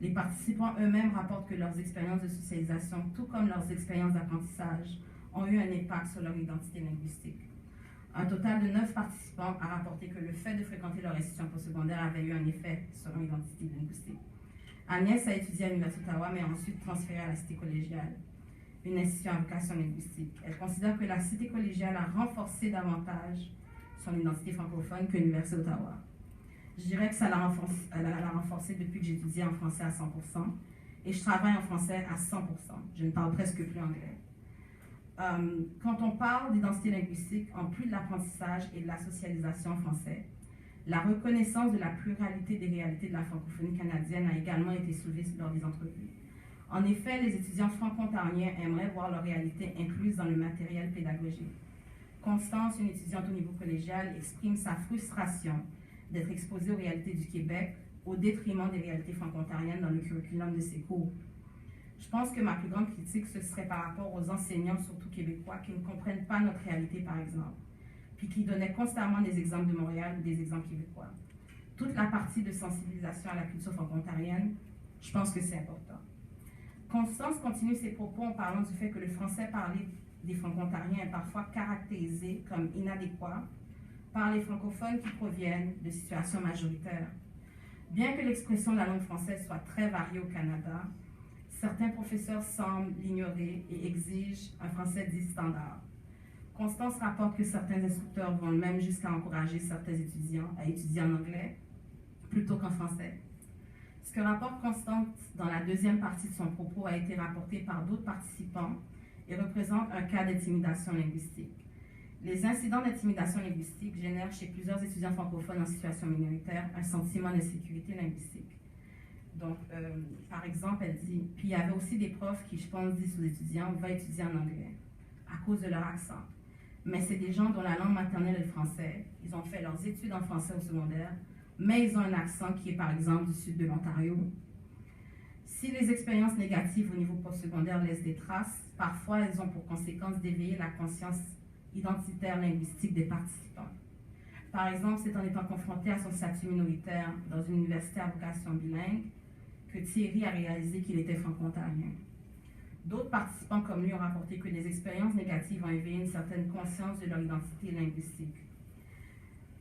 Les participants eux-mêmes rapportent que leurs expériences de socialisation, tout comme leurs expériences d'apprentissage, ont eu un impact sur leur identité linguistique. Un total de 9 participants a rapporté que le fait de fréquenter leur institution postsecondaire avait eu un effet sur leur identité linguistique. Agnès a étudié à l'Université d'Ottawa, mais a ensuite transféré à la Cité collégiale, une institution à vocation linguistique. Elle considère que la Cité collégiale a renforcé davantage son identité francophone que l'Université d'Ottawa. Je dirais que ça l'a renforcé depuis que j'étudie en français à 100%, et je travaille en français à 100%. Je ne parle presque plus anglais. Quand on parle d'identité linguistique, en plus de l'apprentissage et de la socialisation en français, la reconnaissance de la pluralité des réalités de la francophonie canadienne a également été soulevée lors des entrevues. En effet, les étudiants franco-ontariens aimeraient voir leur réalité incluse dans le matériel pédagogique. Constance, une étudiante au niveau collégial, exprime sa frustration d'être exposée aux réalités du Québec au détriment des réalités franco-ontariennes dans le curriculum de ses cours. Je pense que ma plus grande critique, ce serait par rapport aux enseignants, surtout québécois, qui ne comprennent pas notre réalité, par exemple, puis qui donnaient constamment des exemples de Montréal ou des exemples québécois. Toute la partie de sensibilisation à la culture franco-ontarienne, je pense que c'est important. Constance continue ses propos en parlant du fait que le français parlé des franco-ontariens est parfois caractérisé comme inadéquat par les francophones qui proviennent de situations majoritaires. Bien que l'expression de la langue française soit très variée au Canada, certains professeurs semblent l'ignorer et exigent un français dit standard. Constance rapporte que certains instructeurs vont même jusqu'à encourager certains étudiants à étudier en anglais plutôt qu'en français. Ce que rapporte Constance dans la deuxième partie de son propos a été rapporté par d'autres participants et représente un cas d'intimidation linguistique. Les incidents d'intimidation linguistique génèrent chez plusieurs étudiants francophones en situation minoritaire un sentiment d'insécurité linguistique. Donc, par exemple, elle dit, puis il y avait aussi des profs qui, je pense, disent aux étudiants, va étudier en anglais à cause de leur accent. Mais c'est des gens dont la langue maternelle est le français. Ils ont fait leurs études en français au secondaire, mais ils ont un accent qui est, par exemple, du sud de l'Ontario. Si les expériences négatives au niveau postsecondaire laissent des traces, parfois elles ont pour conséquence d'éveiller la conscience identitaire linguistique des participants. Par exemple, c'est en étant confronté à son statut minoritaire dans une université à vocation bilingue que Thierry a réalisé qu'il était franco-ontarien. D'autres participants comme lui ont rapporté que les expériences négatives ont éveillé une certaine conscience de leur identité linguistique.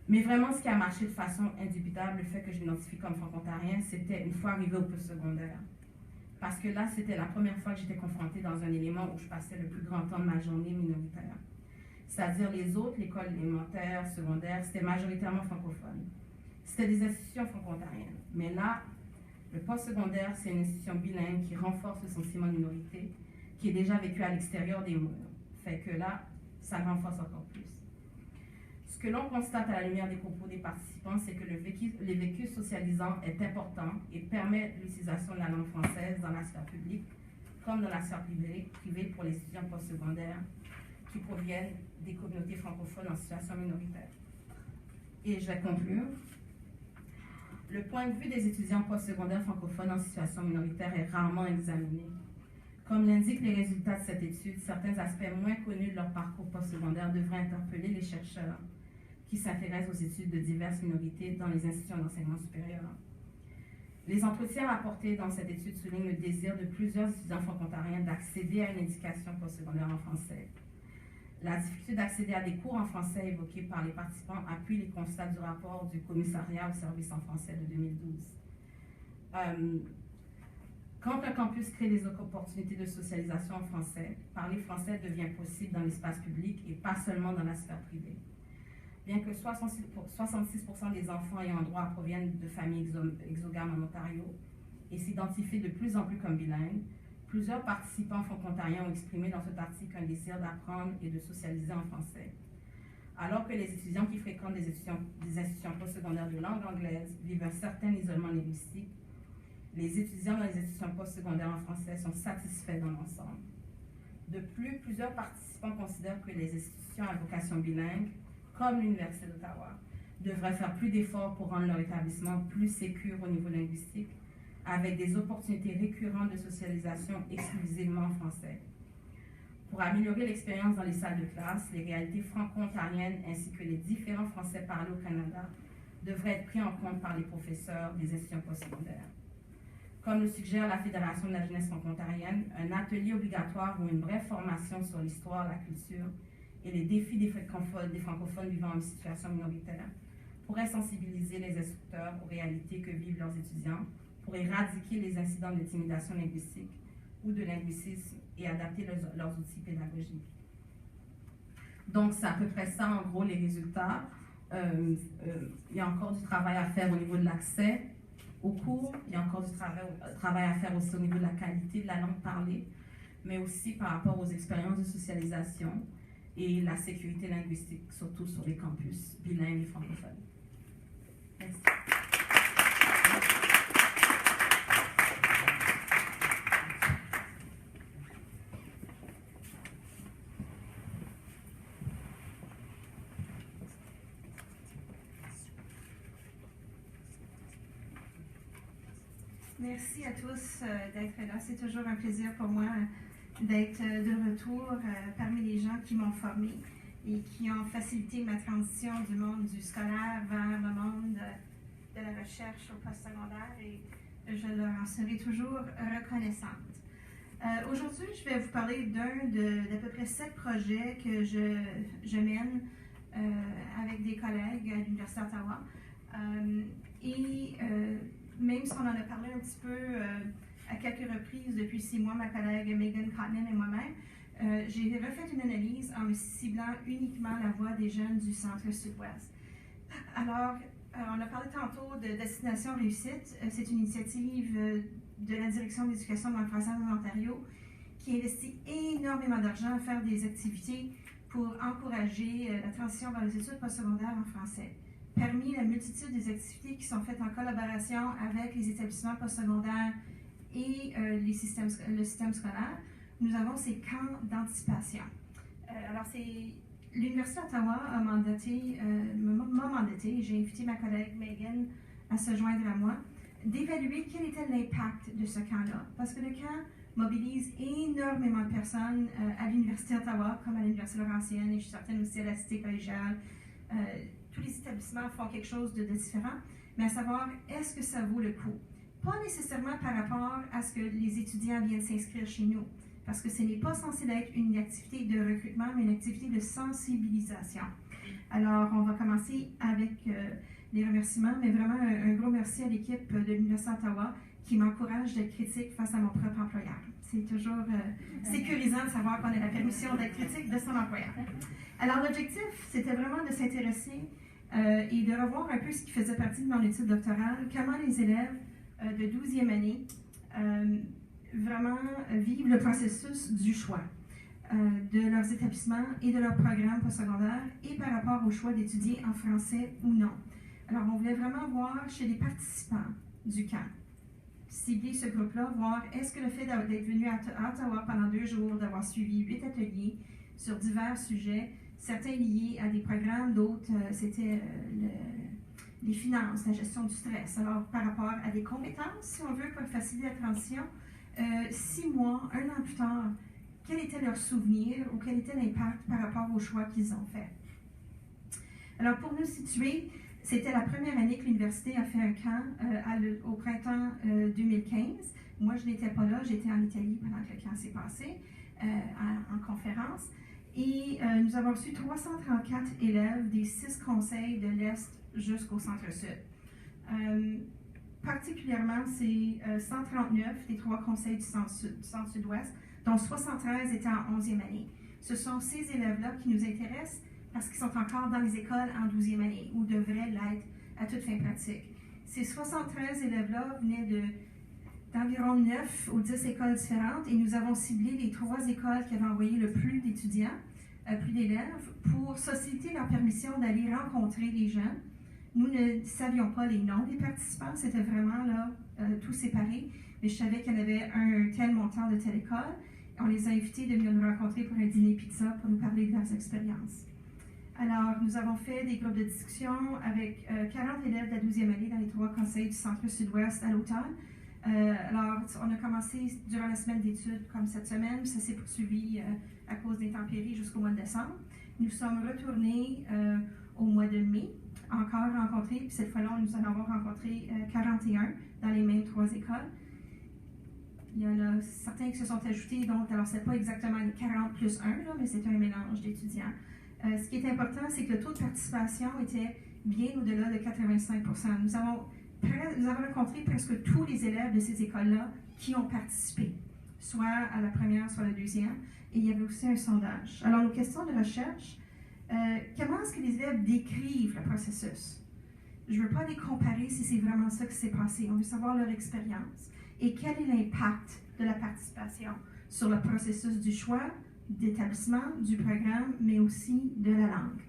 Mais vraiment, ce qui a marché de façon indubitable, le fait que je m'identifie comme franco-ontarien, c'était une fois arrivé au postsecondaire. Parce que là, c'était la première fois que j'étais confrontée dans un élément où je passais le plus grand temps de ma journée minoritaire. C'est-à-dire les autres, l'école élémentaire, secondaire, c'était majoritairement francophone. C'était des institutions franco-ontariennes. Mais là, le postsecondaire, c'est une institution bilingue qui renforce le sentiment de minorité, qui est déjà vécu à l'extérieur des murs. Fait que là, ça renforce encore plus. Ce que l'on constate à la lumière des propos des participants, c'est que le vécu socialisant est important et permet l'utilisation de la langue française dans la sphère publique comme dans la sphère privée pour les étudiants postsecondaires qui proviennent des communautés francophones en situation minoritaire. Et je vais conclure. Le point de vue des étudiants postsecondaires francophones en situation minoritaire est rarement examiné. Comme l'indiquent les résultats de cette étude, certains aspects moins connus de leur parcours postsecondaire devraient interpeller les chercheurs qui s'intéressent aux études de diverses minorités dans les institutions d'enseignement supérieur. Les entretiens rapportés dans cette étude soulignent le désir de plusieurs étudiants franco-ontariens d'accéder à une éducation postsecondaire en français. La difficulté d'accéder à des cours en français évoqués par les participants appuie les constats du rapport du commissariat au service en français de 2012. Quand un campus crée des opportunités de socialisation en français, parler français devient possible dans l'espace public et pas seulement dans la sphère privée. Bien que 66% des enfants ayant droit proviennent de familles exogames en Ontario et s'identifient de plus en plus comme bilingues, plusieurs participants franco-ontariens ont exprimé dans cet article un désir d'apprendre et de socialiser en français. Alors que les étudiants qui fréquentent des institutions postsecondaires de langue anglaise vivent un certain isolement linguistique, les étudiants dans les institutions postsecondaires en français sont satisfaits dans l'ensemble. De plus, plusieurs participants considèrent que les institutions à vocation bilingue, comme l'Université d'Ottawa, devraient faire plus d'efforts pour rendre leur établissement plus sécure au niveau linguistique, avec des opportunités récurrentes de socialisation exclusivement en français. Pour améliorer l'expérience dans les salles de classe, les réalités franco-ontariennes ainsi que les différents français parlés au Canada devraient être pris en compte par les professeurs des institutions postsecondaires. Comme le suggère la Fédération de la jeunesse franco-ontarienne, un atelier obligatoire ou une brève formation sur l'histoire, la culture et les défis des francophones vivant en situation minoritaire pourrait sensibiliser les instructeurs aux réalités que vivent leurs étudiants pour éradiquer les incidents d'intimidation linguistique ou de linguicisme et adapter leurs outils pédagogiques. Donc, c'est à peu près ça, en gros, les résultats. Il y a encore du travail à faire au niveau de l'accès aux cours. Il y a encore du travail à faire aussi au niveau de la qualité de la langue parlée, mais aussi par rapport aux expériences de socialisation et la sécurité linguistique, surtout sur les campus bilingues et francophones. Merci. Merci à tous d'être là. C'est toujours un plaisir pour moi d'être de retour parmi les gens qui m'ont formée et qui ont facilité ma transition du monde du scolaire vers le monde de la recherche au postsecondaire et je leur en serai toujours reconnaissante. Aujourd'hui, je vais vous parler d'un d'à peu près 7 projets que je mène avec des collègues à l'Université d'Ottawa. Même si on en a parlé un petit peu à quelques reprises depuis 6 mois, ma collègue Megan Cotman et moi-même, j'ai refait une analyse en me ciblant uniquement la voix des jeunes du centre-sud-ouest. Alors, on a parlé tantôt de Destination Réussite. C'est une initiative de la Direction de l'éducation dans le français en Ontario qui investit énormément d'argent à faire des activités pour encourager la transition vers les études postsecondaires en français. Parmi la multitude des activités qui sont faites en collaboration avec les établissements postsecondaires et le système scolaire, nous avons ces camps d'anticipation. Alors, l'Université d'Ottawa m'a mandaté, et j'ai invité ma collègue Megan à se joindre à moi, d'évaluer quel était l'impact de ce camp-là. Parce que le camp mobilise énormément de personnes à l'Université d'Ottawa, comme à l'Université Laurentienne, et je suis certaine aussi à la Cité collégiale. Tous les établissements font quelque chose de différent, mais à savoir, est-ce que ça vaut le coup? Pas nécessairement par rapport à ce que les étudiants viennent s'inscrire chez nous, parce que ce n'est pas censé être une activité de recrutement, mais une activité de sensibilisation. Alors, on va commencer avec les remerciements, mais vraiment un gros merci à l'équipe de l'Université d'Ottawa qui m'encourage d'être critique face à mon propre employeur. C'est toujours sécurisant de savoir qu'on a la permission d'être critique de son employeur. Alors, l'objectif, c'était vraiment de s'intéresser et de revoir un peu ce qui faisait partie de mon étude doctorale, comment les élèves de 12e année vraiment vivent le processus du choix de leurs établissements et de leurs programmes postsecondaires et par rapport au choix d'étudier en français ou non. Alors, on voulait vraiment voir chez les participants du camp, cibler ce groupe-là, voir est-ce que le fait d'être venu à Ottawa pendant 2 jours, d'avoir suivi 8 ateliers sur divers sujets, certains liés à des programmes, d'autres, c'était les finances, la gestion du stress. Alors, par rapport à des compétences, si on veut, pour faciliter la transition, 6 mois, 1 an plus tard, quel était leur souvenir ou quel était l'impact par rapport aux choix qu'ils ont faits. Alors, pour nous situer, c'était la première année que l'université a fait un camp au printemps 2015. Moi, je n'étais pas là, j'étais en Italie pendant que le camp s'est passé, en conférence. Et nous avons reçu 334 élèves des 6 conseils de l'Est jusqu'au centre-sud. Particulièrement, c'est 139 des 3 conseils du centre-sud-ouest, dont 73 étaient en 11e année. Ce sont ces élèves-là qui nous intéressent parce qu'ils sont encore dans les écoles en 12e année ou devraient l'être à toute fin pratique. Ces 73 élèves-là venaient d'environ 9 ou 10 écoles différentes et nous avons ciblé les 3 écoles qui avaient envoyé le plus d'étudiants, plus d'élèves, pour solliciter leur permission d'aller rencontrer les jeunes. Nous ne savions pas les noms des participants, c'était vraiment là, tout séparé, mais je savais qu'il y en avait un tel montant de telle école. On les a invités de venir nous rencontrer pour un dîner pizza pour nous parler de leurs expériences. Alors, nous avons fait des groupes de discussion avec 40 élèves de la 12e année dans les 3 conseils du centre-sud-ouest à l'automne. Alors, on a commencé durant la semaine d'études comme cette semaine, puis ça s'est poursuivi à cause des intempéries jusqu'au mois de décembre. Nous sommes retournés au mois de mai, encore rencontrés, puis cette fois-là, nous en avons rencontré 41 dans les mêmes 3 écoles. Il y en a certains qui se sont ajoutés, donc, alors c'est pas exactement les 40 plus 1, là, mais c'est un mélange d'étudiants. Ce qui est important, c'est que le taux de participation était bien au-delà de 85 %. Nous avons rencontré presque tous les élèves de ces écoles-là qui ont participé, soit à la première, soit à la deuxième, et il y avait aussi un sondage. Alors, nos questions de recherche, comment est-ce que les élèves décrivent le processus? Je ne veux pas les comparer si c'est vraiment ça qui s'est passé. On veut savoir leur expérience et quel est l'impact de la participation sur le processus du choix, d'établissement, du programme, mais aussi de la langue.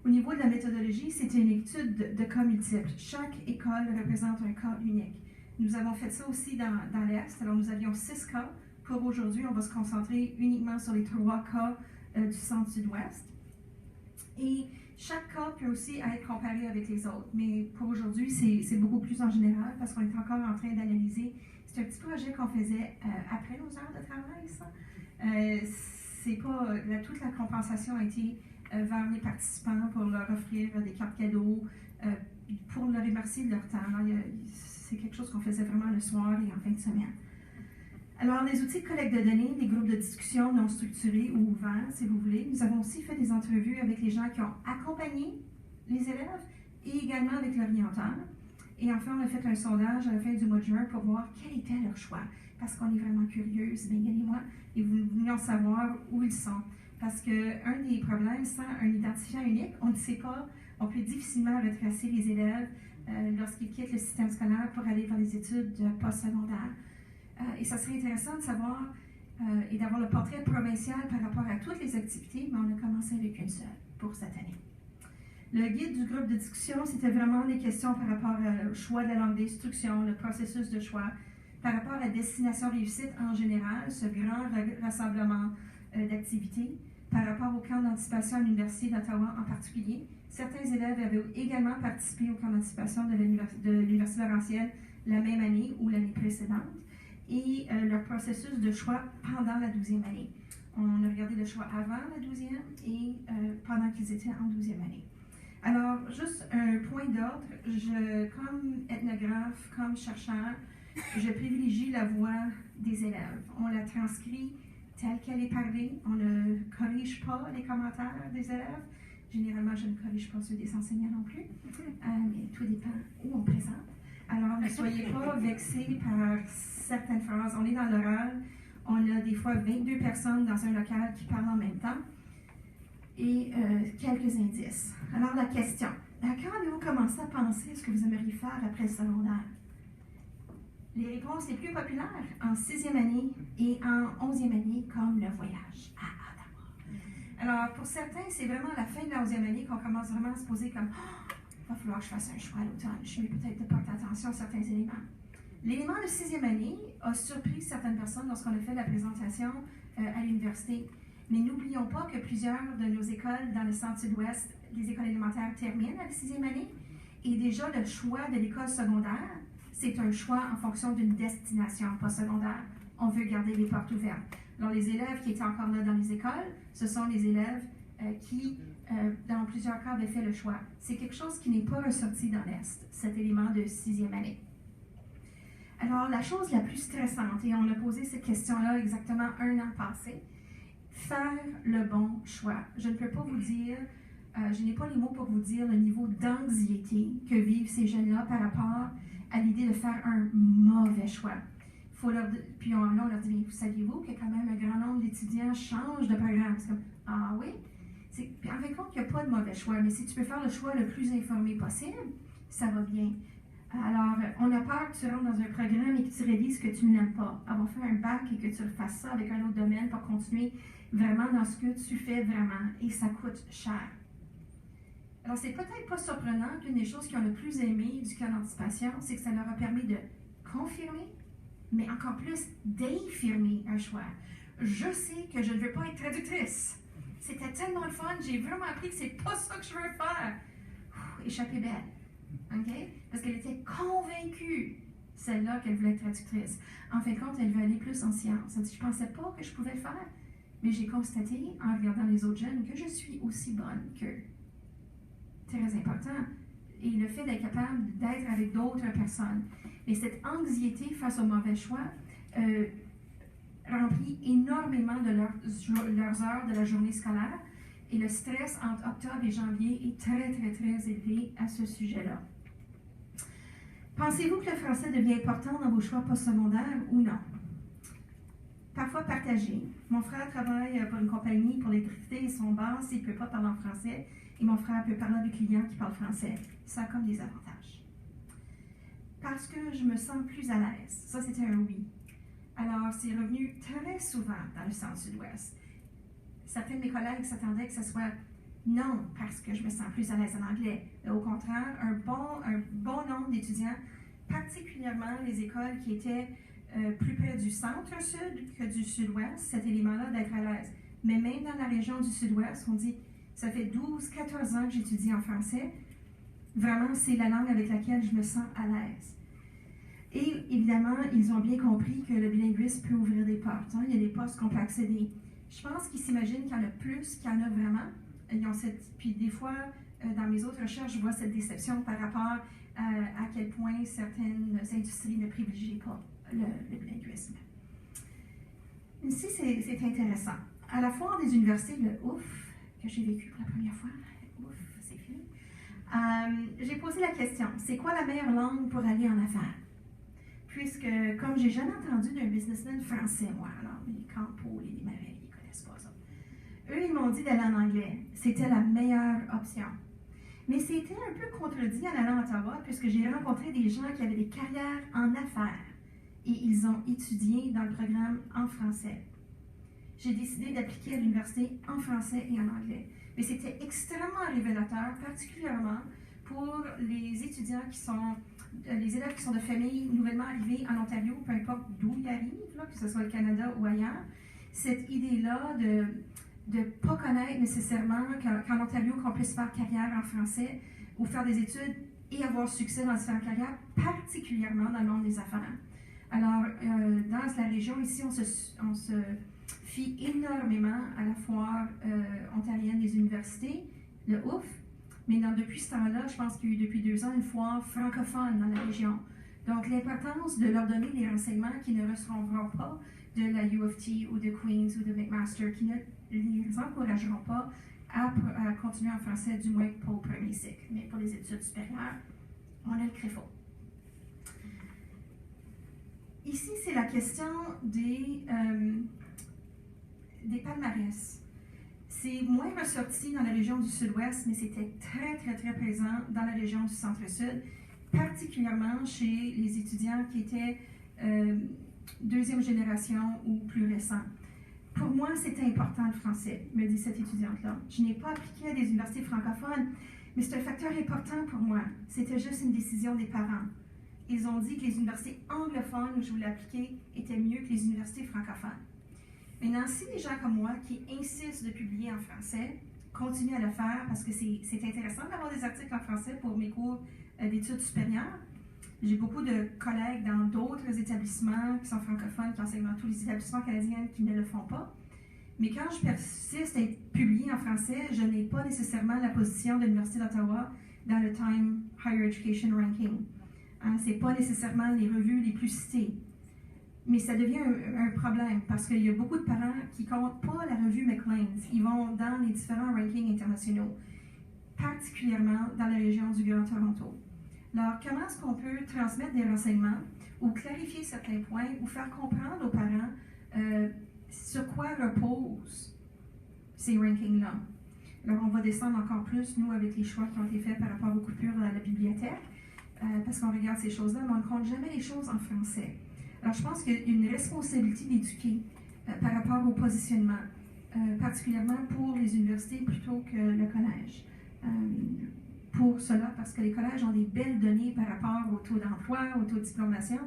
Au niveau de la méthodologie, c'était une étude de cas multiples. Chaque école représente un cas unique. Nous avons fait ça aussi dans l'Est. Alors, nous avions 6 cas. Pour aujourd'hui, on va se concentrer uniquement sur les 3 cas du centre-sud-ouest. Et chaque cas peut aussi être comparé avec les autres. Mais pour aujourd'hui, c'est beaucoup plus en général parce qu'on est encore en train d'analyser. C'est un petit projet qu'on faisait après nos heures de travail, ça. C'est pas toute la compensation a été vers les participants pour leur offrir des cartes cadeaux, pour leur remercier de leur temps. C'est quelque chose qu'on faisait vraiment le soir et en fin de semaine. Alors, les outils de collecte de données, des groupes de discussion non structurés ou ouverts, si vous voulez. Nous avons aussi fait des entrevues avec les gens qui ont accompagné les élèves et également avec l'orienteur. Et enfin, on a fait un sondage à la fin du mois de juin pour voir quel était leur choix. Parce qu'on est vraiment curieux, Megan et moi, et nous voulions savoir où ils sont. Parce qu'un des problèmes, sans un identifiant unique, on ne sait pas, on peut difficilement retracer les élèves lorsqu'ils quittent le système scolaire pour aller vers les études postsecondaires. Et ça serait intéressant de savoir et d'avoir le portrait provincial par rapport à toutes les activités, mais on a commencé avec une seule pour cette année. Le guide du groupe de discussion, c'était vraiment des questions par rapport au choix de la langue d'instruction, le processus de choix, par rapport à la destination réussite en général, ce grand rassemblement d'activités, par rapport au camp d'anticipation à l'Université d'Ottawa en particulier. Certains élèves avaient également participé au camp d'anticipation de l'Université Laurentienne la même année ou l'année précédente, et leur processus de choix pendant la 12e année. On a regardé le choix avant la 12e et pendant qu'ils étaient en 12e année. Alors, juste un point d'ordre, comme ethnographe, comme chercheur, je privilégie la voix des élèves. On la transcrit telle qu'elle est parlée, on ne corrige pas les commentaires des élèves. Généralement, je ne corrige pas ceux des enseignants non plus, mais tout dépend où on présente. Alors, ne soyez pas vexés par certaines phrases. On est dans l'oral, on a des fois 22 personnes dans un local qui parlent en même temps et quelques indices. Alors, la question, quand avez-vous commencé à penser à ce que vous aimeriez faire après le secondaire? Les réponses les plus populaires en 6e année et en 11e année, comme le voyage à Ottawa. Alors, pour certains, c'est vraiment à la fin de la 11e année qu'on commence vraiment à se poser comme il va falloir que je fasse un choix à l'automne. Je vais peut-être de porter attention à certains éléments. L'élément de 6e année a surpris certaines personnes lorsqu'on a fait la présentation à l'université. Mais n'oublions pas que plusieurs de nos écoles dans le centre-sud-ouest, les écoles élémentaires terminent à la 6e année. Et déjà, le choix de l'école secondaire, c'est un choix en fonction d'une destination postsecondaire. On veut garder les portes ouvertes. Alors, les élèves qui étaient encore là dans les écoles, ce sont les élèves qui, dans plusieurs cas, avaient fait le choix. C'est quelque chose qui n'est pas ressorti dans l'Est, cet élément de 6e année. Alors, la chose la plus stressante, et on a posé cette question-là exactement un an passé, faire le bon choix. Je ne peux pas vous dire, je n'ai pas les mots pour vous dire le niveau d'anxiété que vivent ces jeunes-là par rapport à l'idée de faire un mauvais choix. Puis là, on leur dit, vous saviez-vous que quand même un grand nombre d'étudiants changent de programme? C'est comme, ah oui? Puis en fin de compte, il n'y a pas de mauvais choix, mais si tu peux faire le choix le plus informé possible, ça va bien. Alors, on a peur que tu rentres dans un programme et que tu réalises que tu n'aimes pas. Avoir fait un bac et que tu fasses ça avec un autre domaine pour continuer vraiment dans ce que tu fais vraiment, et ça coûte cher. Alors, c'est peut-être pas surprenant qu'une des choses qu'ils ont le plus aimé du camp d'anticipation, c'est que ça leur a permis de confirmer, mais encore plus d'infirmer un choix. Je sais que je ne veux pas être traductrice. C'était tellement le fun, j'ai vraiment appris que c'est pas ça que je veux faire. Échappée belle. OK? Parce qu'elle était convaincue, celle-là, qu'elle voulait être traductrice. En fin de compte, elle veut aller plus en sciences. Elle dit, je ne pensais pas que je pouvais le faire, mais j'ai constaté, en regardant les autres jeunes, que je suis aussi bonne qu'eux. Très important. Et le fait d'être capable d'être avec d'autres personnes. Mais cette anxiété face au mauvais choix remplit énormément de leurs heures de la journée scolaire. Et le stress entre octobre et janvier est très, très, très élevé à ce sujet-là. Pensez-vous que le français devient important dans vos choix postsecondaires ou non? Parfois partagé. Mon frère travaille pour une compagnie pour l'électricité et son boss, il ne peut pas parler en français. Et mon frère peut parler avec des clients qui parlent français. Ça a comme des avantages. Parce que je me sens plus à l'aise. Ça, c'était un oui. Alors, c'est revenu très souvent dans le centre-sud-ouest. Certains de mes collègues s'attendaient que ce soit non, parce que je me sens plus à l'aise en anglais. Au contraire, un bon nombre d'étudiants, particulièrement les écoles qui étaient plus près du centre-sud que du sud-ouest, cet élément-là d'être à l'aise. Mais même dans la région du sud-ouest, on dit, ça fait 12-14 ans que j'étudie en français. Vraiment, c'est la langue avec laquelle je me sens à l'aise. Et évidemment, ils ont bien compris que le bilinguisme peut ouvrir des portes. Hein. Il y a des postes qu'on peut accéder. Je pense qu'ils s'imaginent qu'il y en a plus qu'il y en a vraiment. Puis des fois, dans mes autres recherches, je vois cette déception par rapport à quel point certaines industries ne privilégient pas le bilinguisme. Ici, c'est intéressant. À la foire des universités, le ouf, que j'ai vécu pour la première fois, ouf, c'est fini, J'ai posé la question, c'est quoi la meilleure langue pour aller en affaires? Puisque, comme j'ai jamais entendu d'un businessman français, moi, alors les Campo, les Desmarais, ils connaissent pas ça. Eux, ils m'ont dit d'aller en anglais. C'était la meilleure option. Mais c'était un peu contredit en allant à Ottawa, puisque j'ai rencontré des gens qui avaient des carrières en affaires et ils ont étudié dans le programme en français. J'ai décidé d'appliquer à l'université en français et en anglais. Mais c'était extrêmement révélateur, particulièrement pour les étudiants qui sont, les élèves qui sont de familles nouvellement arrivées en Ontario, peu importe d'où ils arrivent, là, que ce soit le Canada ou ailleurs. Cette idée-là de ne pas connaître nécessairement qu'en Ontario, qu'on puisse faire carrière en français ou faire des études et avoir succès dans différentes carrières, particulièrement dans le monde des affaires. Alors, dans la région ici, on se fie énormément à la foire ontarienne des universités, le OUF, mais depuis ce temps-là, je pense qu'il y a eu depuis 2 ans une foire francophone dans la région. Donc, l'importance de leur donner des renseignements qui ne recevront pas de la U of T ou de Queen's ou de McMaster, qui ne les encourageront pas à continuer en français, du moins pour le premier cycle. Mais pour les études supérieures, on a le CREFO. Ici, c'est la question des palmarès. C'est moins ressorti dans la région du Sud-Ouest, mais c'était très, très, très présent dans la région du Centre-Sud, particulièrement chez les étudiants qui étaient deuxième génération ou plus récents. Pour moi, c'était important le français, me dit cette étudiante-là. Je n'ai pas appliqué à des universités francophones, mais c'est un facteur important pour moi. C'était juste une décision des parents. Ils ont dit que les universités anglophones où je voulais appliquer étaient mieux que les universités francophones. Maintenant, si des gens comme moi qui insistent de publier en français continuent à le faire parce que c'est intéressant d'avoir des articles en français pour mes cours d'études supérieures. J'ai beaucoup de collègues dans d'autres établissements qui sont francophones, qui enseignent dans tous les établissements canadiens qui ne le font pas. Mais quand je persiste à être publié en français, je n'ai pas nécessairement la position de l'Université d'Ottawa dans le Time Higher Education Ranking. Ce n'est pas nécessairement les revues les plus citées. Mais ça devient un problème parce qu'il y a beaucoup de parents qui ne comptent pas la revue Maclean's. Ils vont dans les différents rankings internationaux, particulièrement dans la région du Grand Toronto. Alors, comment est-ce qu'on peut transmettre des renseignements ou clarifier certains points ou faire comprendre aux parents sur quoi reposent ces rankings-là? Alors, on va descendre encore plus, nous, avec les choix qui ont été faits par rapport aux coupures à la bibliothèque, parce qu'on regarde ces choses-là, mais on ne compte jamais les choses en français. Alors, je pense qu'il y a une responsabilité d'éduquer par rapport au positionnement, particulièrement pour les universités plutôt que le collège. Pour cela, parce que les collèges ont des belles données par rapport au taux d'emploi, au taux de diplomation,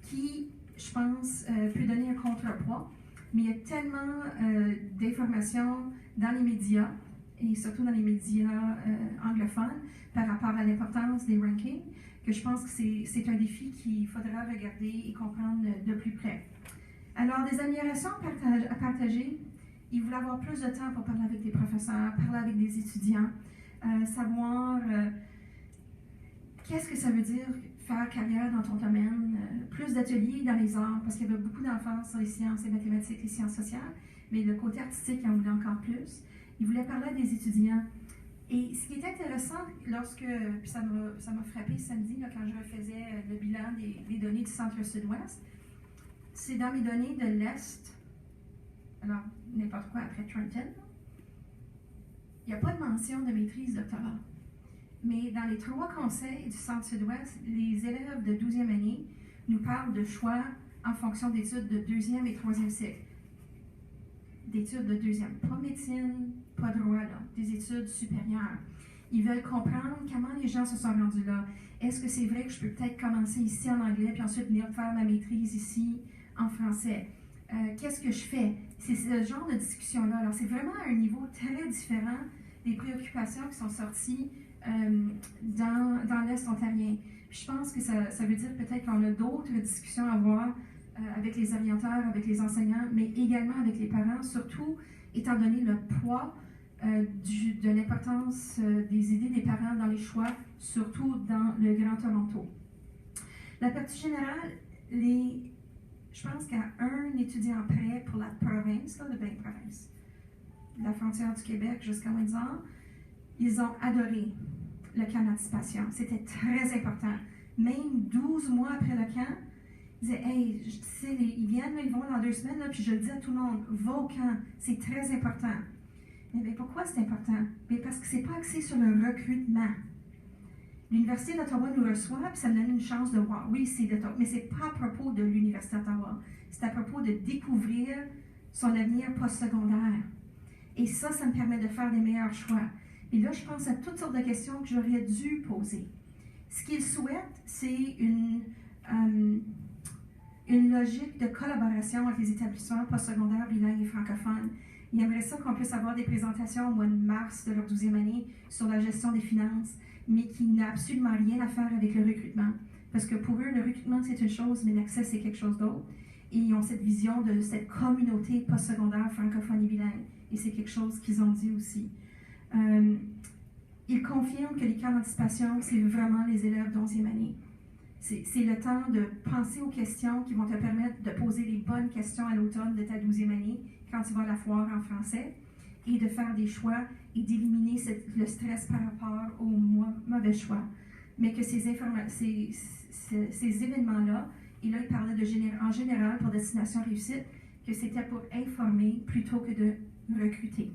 qui, je pense, peut donner un contrepoids. Mais il y a tellement d'informations dans les médias, et surtout dans les médias anglophones, par rapport à l'importance des rankings, que je pense que c'est un défi qu'il faudra regarder et comprendre de plus près. Alors, des améliorations à partager, ils voulaient avoir plus de temps pour parler avec des professeurs, parler avec des étudiants, savoir qu'est-ce que ça veut dire faire carrière dans ton domaine, plus d'ateliers dans les arts, parce qu'il y avait beaucoup d'enfants sur les sciences et mathématiques, les sciences sociales, mais le côté artistique, ils en voulaient encore plus. Ils voulaient parler à des étudiants. Et ce qui est intéressant, puis ça m'a frappé samedi, là, quand je refaisais le bilan des données du Centre-Sud-Ouest, c'est dans mes données de l'Est, alors n'importe quoi après Trenton, il n'y a pas de mention de maîtrise doctorat. Mais dans les 3 conseils du Centre-Sud-Ouest, les élèves de 12e année nous parlent de choix en fonction d'études de 2e et 3e cycle. D'études de 2e, pas médecine, pas droit, là, des études supérieures. Ils veulent comprendre comment les gens se sont rendus là. Est-ce que c'est vrai que je peux peut-être commencer ici en anglais, puis ensuite venir faire ma maîtrise ici en français? Qu'est-ce que je fais? C'est ce genre de discussion-là. Alors, c'est vraiment un niveau très différent des préoccupations qui sont sorties dans l'Est ontarien. Puis je pense que ça veut dire peut-être qu'on a d'autres discussions à avoir avec les orienteurs, avec les enseignants, mais également avec les parents, surtout étant donné le poids de l'importance des idées des parents dans les choix, surtout dans le Grand Toronto. La partie générale, je pense qu'à un étudiant près pour la province, là, de province, de la frontière du Québec jusqu'à Windsor, ils ont adoré le camp d'anticipation. C'était très important. Même 12 mois après le camp, ils disaient, hey, tu sais, ils viennent, là, ils vont dans 2 semaines, là, puis je le dis à tout le monde, va au camp, c'est très important. Mais pourquoi c'est important? Mais parce que c'est pas axé sur le recrutement. L'Université d'Ottawa nous reçoit, puis ça me donne une chance de voir, oui, c'est d'Ottawa, mais c'est pas à propos de l'Université d'Ottawa. C'est à propos de découvrir son avenir postsecondaire. Et ça me permet de faire des meilleurs choix. Et là, je pense à toutes sortes de questions que j'aurais dû poser. Ce qu'ils souhaitent, c'est une logique de collaboration avec les établissements postsecondaires bilingues et francophones. Ils aimeraient ça qu'on puisse avoir des présentations au mois de mars de leur 12e année sur la gestion des finances, mais qui n'a absolument rien à faire avec le recrutement. Parce que pour eux, le recrutement, c'est une chose, mais l'accès, c'est quelque chose d'autre. Et ils ont cette vision de cette communauté postsecondaire francophone et bilingue. Et c'est quelque chose qu'ils ont dit aussi. Ils confirment que les camps d'anticipation, c'est vraiment les élèves d'11e année. C'est le temps de penser aux questions qui vont te permettre de poser les bonnes questions à l'automne de ta 12e année, quand tu vas à la foire en français, et de faire des choix et d'éliminer le stress par rapport aux mauvais choix. Mais que ces événements-là, et là, il parlait en général pour Destination Réussite, que c'était pour informer plutôt que de recruter.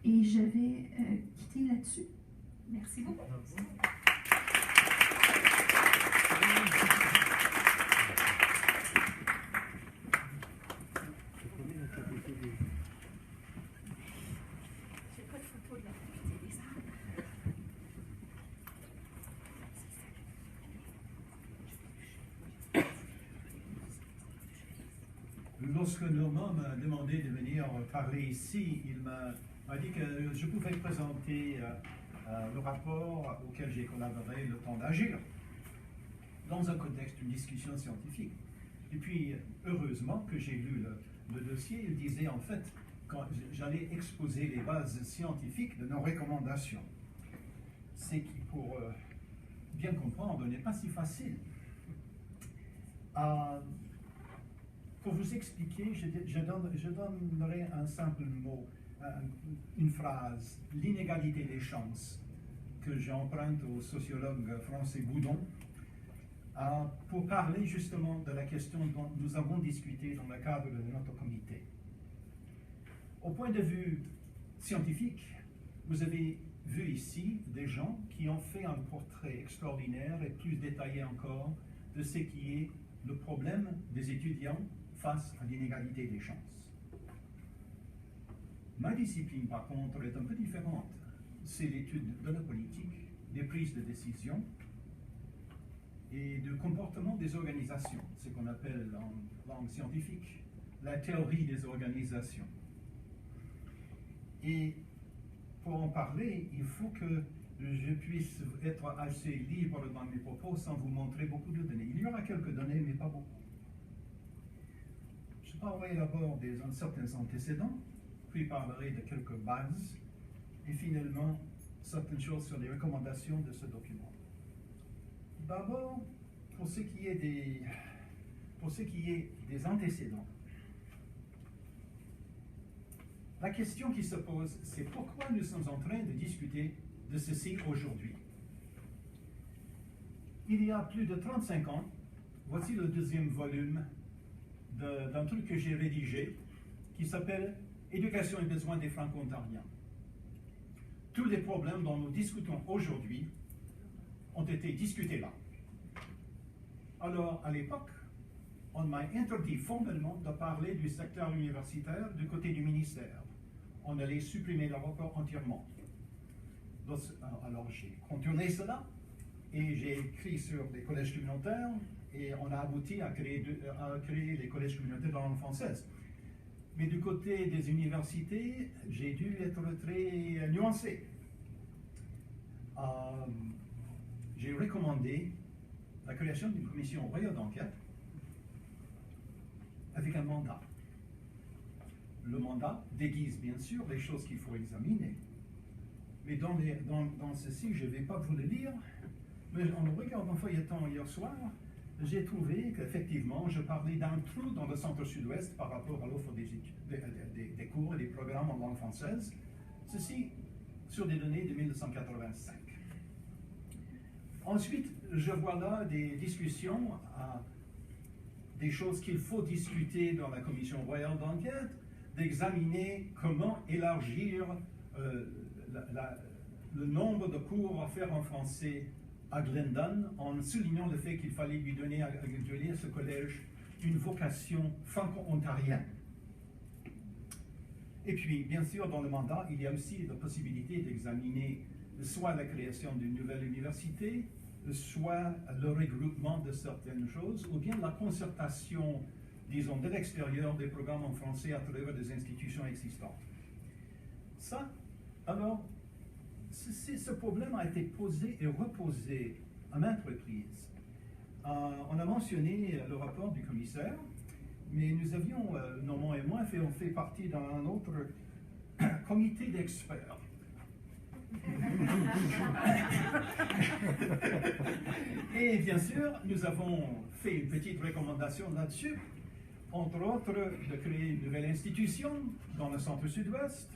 Et je vais quitter là-dessus. Merci beaucoup. Lorsque Normand m'a demandé de venir parler ici, il m'a dit que je pouvais présenter le rapport auquel j'ai collaboré, Le temps d'agir, dans un contexte d'une discussion scientifique. Et puis, heureusement que j'ai lu le dossier, il disait en fait quand j'allais exposer les bases scientifiques de nos recommandations. C'est qui, pour bien comprendre, n'est pas si facile. Pour vous expliquer, je donnerai un simple mot, une phrase, l'inégalité des chances, que j'emprunte au sociologue français Boudon, pour parler justement de la question dont nous avons discuté dans le cadre de notre comité. Au point de vue scientifique, vous avez vu ici des gens qui ont fait un portrait extraordinaire et plus détaillé encore de ce qui est le problème des étudiants face à l'inégalité des chances. Ma discipline, par contre, est un peu différente. C'est l'étude de la politique, des prises de décision et du comportement des organisations, ce qu'on appelle en langue scientifique la théorie des organisations. Et pour en parler, il faut que je puisse être assez libre dans mes propos sans vous montrer beaucoup de données. Il y aura quelques données, mais pas beaucoup. Je parlerai d'abord de certains antécédents, puis parlerai de quelques bases, et finalement certaines choses sur les recommandations de ce document. D'abord, pour ce qui est des antécédents, la question qui se pose, c'est pourquoi nous sommes en train de discuter de ceci aujourd'hui. Il y a plus de 35 ans, voici le deuxième volume d'un truc que j'ai rédigé qui s'appelle « Éducation et besoins des Franco-Ontariens ». Tous les problèmes dont nous discutons aujourd'hui ont été discutés là. Alors, à l'époque, on m'a interdit formellement de parler du secteur universitaire du côté du ministère. On allait supprimer le rapport entièrement. Alors, j'ai contourné cela et j'ai écrit sur les collèges communautaires et on a abouti à créer les collèges communautaires de la langue française. Mais du côté des universités, j'ai dû être très nuancé. J'ai recommandé la création d'une commission royale d'enquête avec un mandat. Le mandat déguise bien sûr les choses qu'il faut examiner. Mais dans ceci, je ne vais pas vous le lire, mais en regardant le feuilleton hier soir, j'ai trouvé qu'effectivement, je parlais d'un trou dans le centre-sud-ouest par rapport à l'offre des cours et des programmes en langue française, ceci sur des données de 1985. Ensuite, je vois là des discussions, des choses qu'il faut discuter dans la commission royale d'enquête, d'examiner comment élargir le nombre de cours offerts en français à Glendon, en soulignant le fait qu'il fallait lui donner à ce collège une vocation franco-ontarienne. Et puis, bien sûr, dans le mandat, il y a aussi la possibilité d'examiner soit la création d'une nouvelle université, soit le regroupement de certaines choses, ou bien la concertation, disons, de l'extérieur des programmes en français à travers des institutions existantes. Ça, alors, ce problème a été posé et reposé à maintes reprises. On a mentionné le rapport du commissaire, mais nous avions, Normand et moi, on fait partie d'un autre comité d'experts. Et bien sûr, nous avons fait une petite recommandation là-dessus, entre autres de créer une nouvelle institution dans le centre-sud-ouest.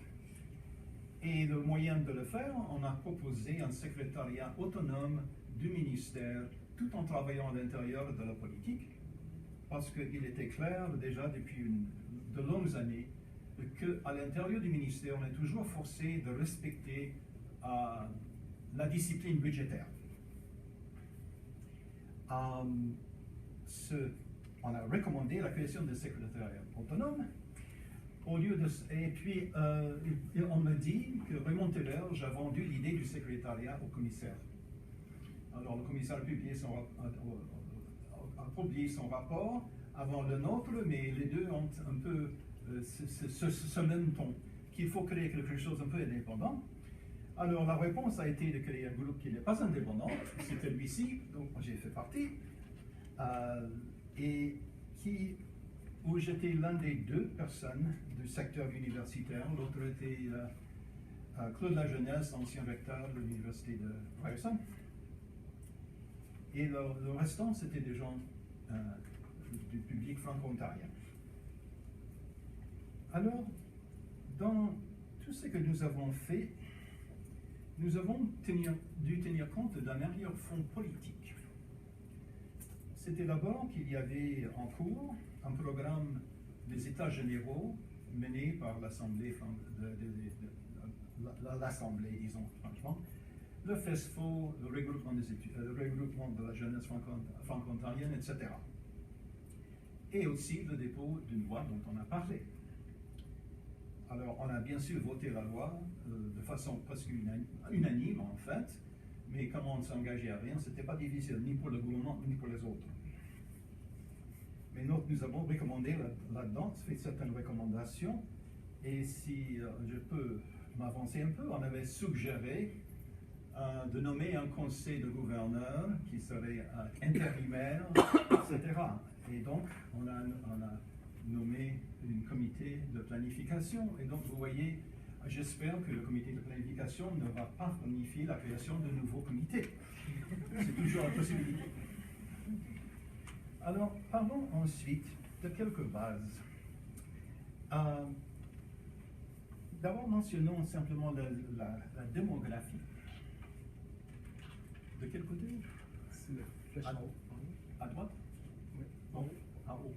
Et le moyen de le faire, on a proposé un secrétariat autonome du ministère, tout en travaillant à l'intérieur de la politique, parce qu'il était clair déjà depuis de longues années qu'à l'intérieur du ministère, on est toujours forcé de respecter la discipline budgétaire. On a recommandé la création de secrétariat autonome. Et puis, on me dit que Raymond Teberge a vendu l'idée du secrétariat au commissaire. Alors, le commissaire a publié son rapport avant le nôtre, mais les deux ont un peu ce même ton, qu'il faut créer quelque chose un peu indépendant. Alors, la réponse a été de créer un groupe qui n'est pas indépendant, c'est celui-ci, dont j'ai fait partie, et où j'étais l'un des deux personnes du secteur universitaire. L'autre était Claude Lajeunesse, ancien recteur de l'université de Ryerson. Et le restant, c'était des gens du public franco-ontarien. Alors, dans tout ce que nous avons fait, nous avons dû tenir compte d'un arrière-fond politique. C'était d'abord qu'il y avait en cours un programme des États généraux mené par l'Assemblée, disons franchement, le FESFO, le regroupement de la jeunesse franco-ontarienne, etc. Et aussi le dépôt d'une loi dont on a parlé. Alors, on a bien sûr voté la loi de façon presque unanime, en fait, mais comme on ne s'engageait à rien, ce n'était pas difficile, ni pour le gouvernement, ni pour les autres. Mais nous avons recommandé là-dedans, fait certaines recommandations, et si je peux m'avancer un peu, on avait suggéré de nommer un conseil de gouverneurs qui serait intérimaire, etc. Et donc, on a nommé un comité de planification. Et donc, vous voyez, j'espère que le comité de planification ne va pas planifier la création de nouveaux comités. C'est toujours la possibilité. Alors, parlons ensuite de quelques bases. D'abord, mentionnons simplement la démographie. De quel côté? C'est le flèche en haut. À droite? Oui. En haut. En haut.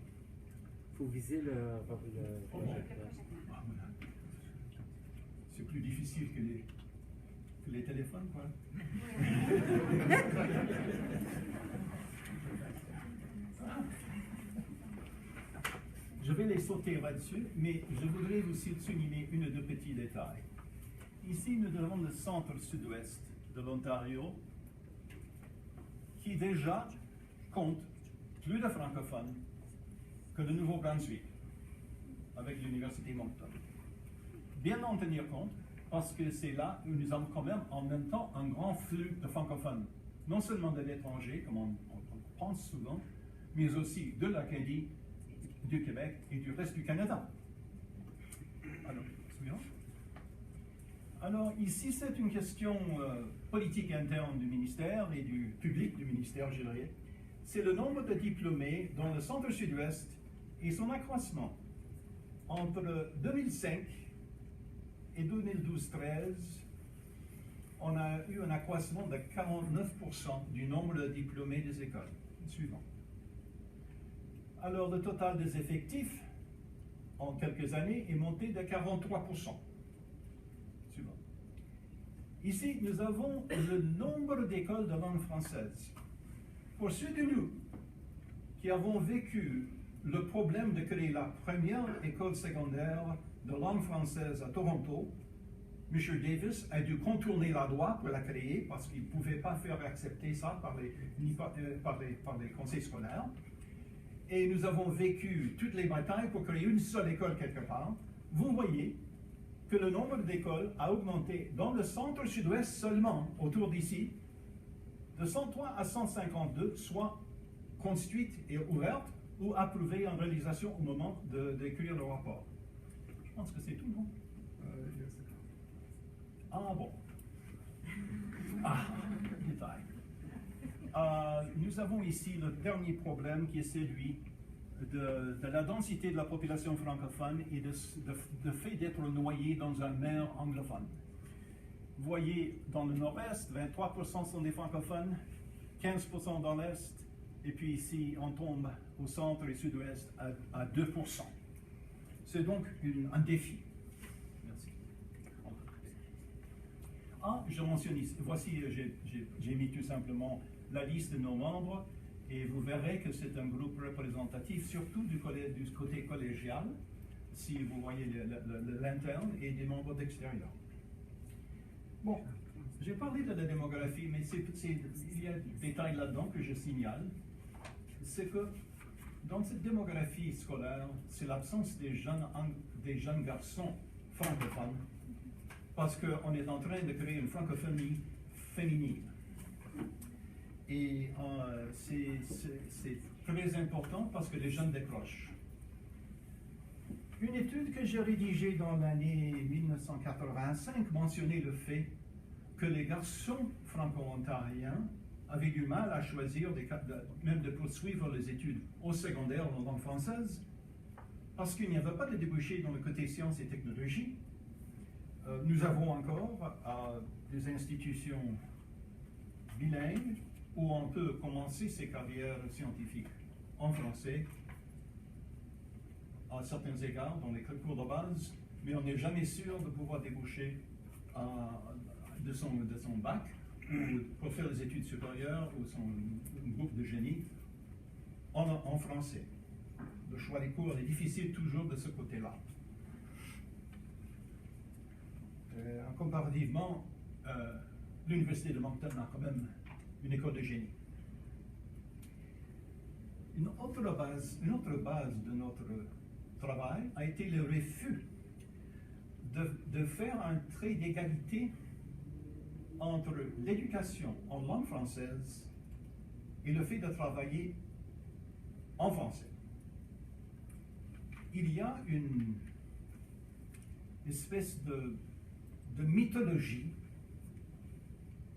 Il faut viser le C'est plus difficile que les téléphones, quoi. Je vais les sauter là-dessus, mais je voudrais aussi souligner une ou deux petits détails. Ici, nous avons le centre sud-ouest de l'Ontario, qui déjà compte plus de francophones que le Nouveau-Brunswick, avec l'Université Moncton. Bien en tenir compte, parce que c'est là où nous avons quand même en même temps un grand flux de francophones, non seulement de l'étranger, comme on pense souvent, mais aussi de l'Acadie, du Québec et du reste du Canada. Alors, suivant. Alors, ici, c'est une question politique interne du ministère et du public du ministère, je dirais. C'est le nombre de diplômés dans le centre sud-ouest et son accroissement. Entre 2005 et 2012-13, on a eu un accroissement de 49% du nombre de diplômés des écoles. Suivant. Alors, le total des effectifs, en quelques années, est monté de 43%. Suivant. Ici, nous avons le nombre d'écoles de langue française. Pour ceux de nous qui avons vécu le problème de créer la première école secondaire de langue française à Toronto, M. Davis a dû contourner la loi pour la créer parce qu'il ne pouvait pas faire accepter ça par les conseils scolaires. Et nous avons vécu toutes les batailles pour créer une seule école quelque part. Vous voyez que le nombre d'écoles a augmenté dans le centre-sud-ouest seulement, autour d'ici, de 103 à 152, soit construites et ouvertes ou approuvées en réalisation au moment d'écrire le rapport. Je pense que c'est tout, non? Ah bon. Ah, détail. Nous avons ici le dernier problème qui est celui de la densité de la population francophone et de fait d'être noyé dans un mer anglophone. Vous voyez, dans le nord-est, 23% sont des francophones, 15% dans l'est, et puis ici, on tombe au centre et sud-ouest à 2%. C'est donc un défi. Merci. Ah, je mentionne ici, voici, j'ai mis tout simplement la liste de nos membres, et vous verrez que c'est un groupe représentatif, surtout du côté collégial, si vous voyez l'interne, et des membres d'extérieur. Bon, j'ai parlé de la démographie, mais il y a des détails là-dedans que je signale. C'est que dans cette démographie scolaire, c'est l'absence des jeunes garçons francophones, parce qu'on est en train de créer une francophonie féminine. Et c'est très important parce que les jeunes décrochent. Une étude que j'ai rédigée dans l'année 1985 mentionnait le fait que les garçons franco-ontariens avaient du mal à choisir, même de poursuivre les études au secondaire en langue française, parce qu'il n'y avait pas de débouché dans le côté sciences et technologies. Nous avons encore des institutions bilingues où on peut commencer ses carrières scientifiques en français, à certains égards, dans les cours de base, mais on n'est jamais sûr de pouvoir déboucher de son bac ou pour faire les études supérieures ou son groupe de génie en français. Le choix des cours est difficile toujours de ce côté-là. Comparativement, l'Université de Moncton a quand même une école de génie. Une autre base de notre travail a été le refus de faire un trait d'égalité entre l'éducation en langue française et le fait de travailler en français. Il y a une espèce de mythologie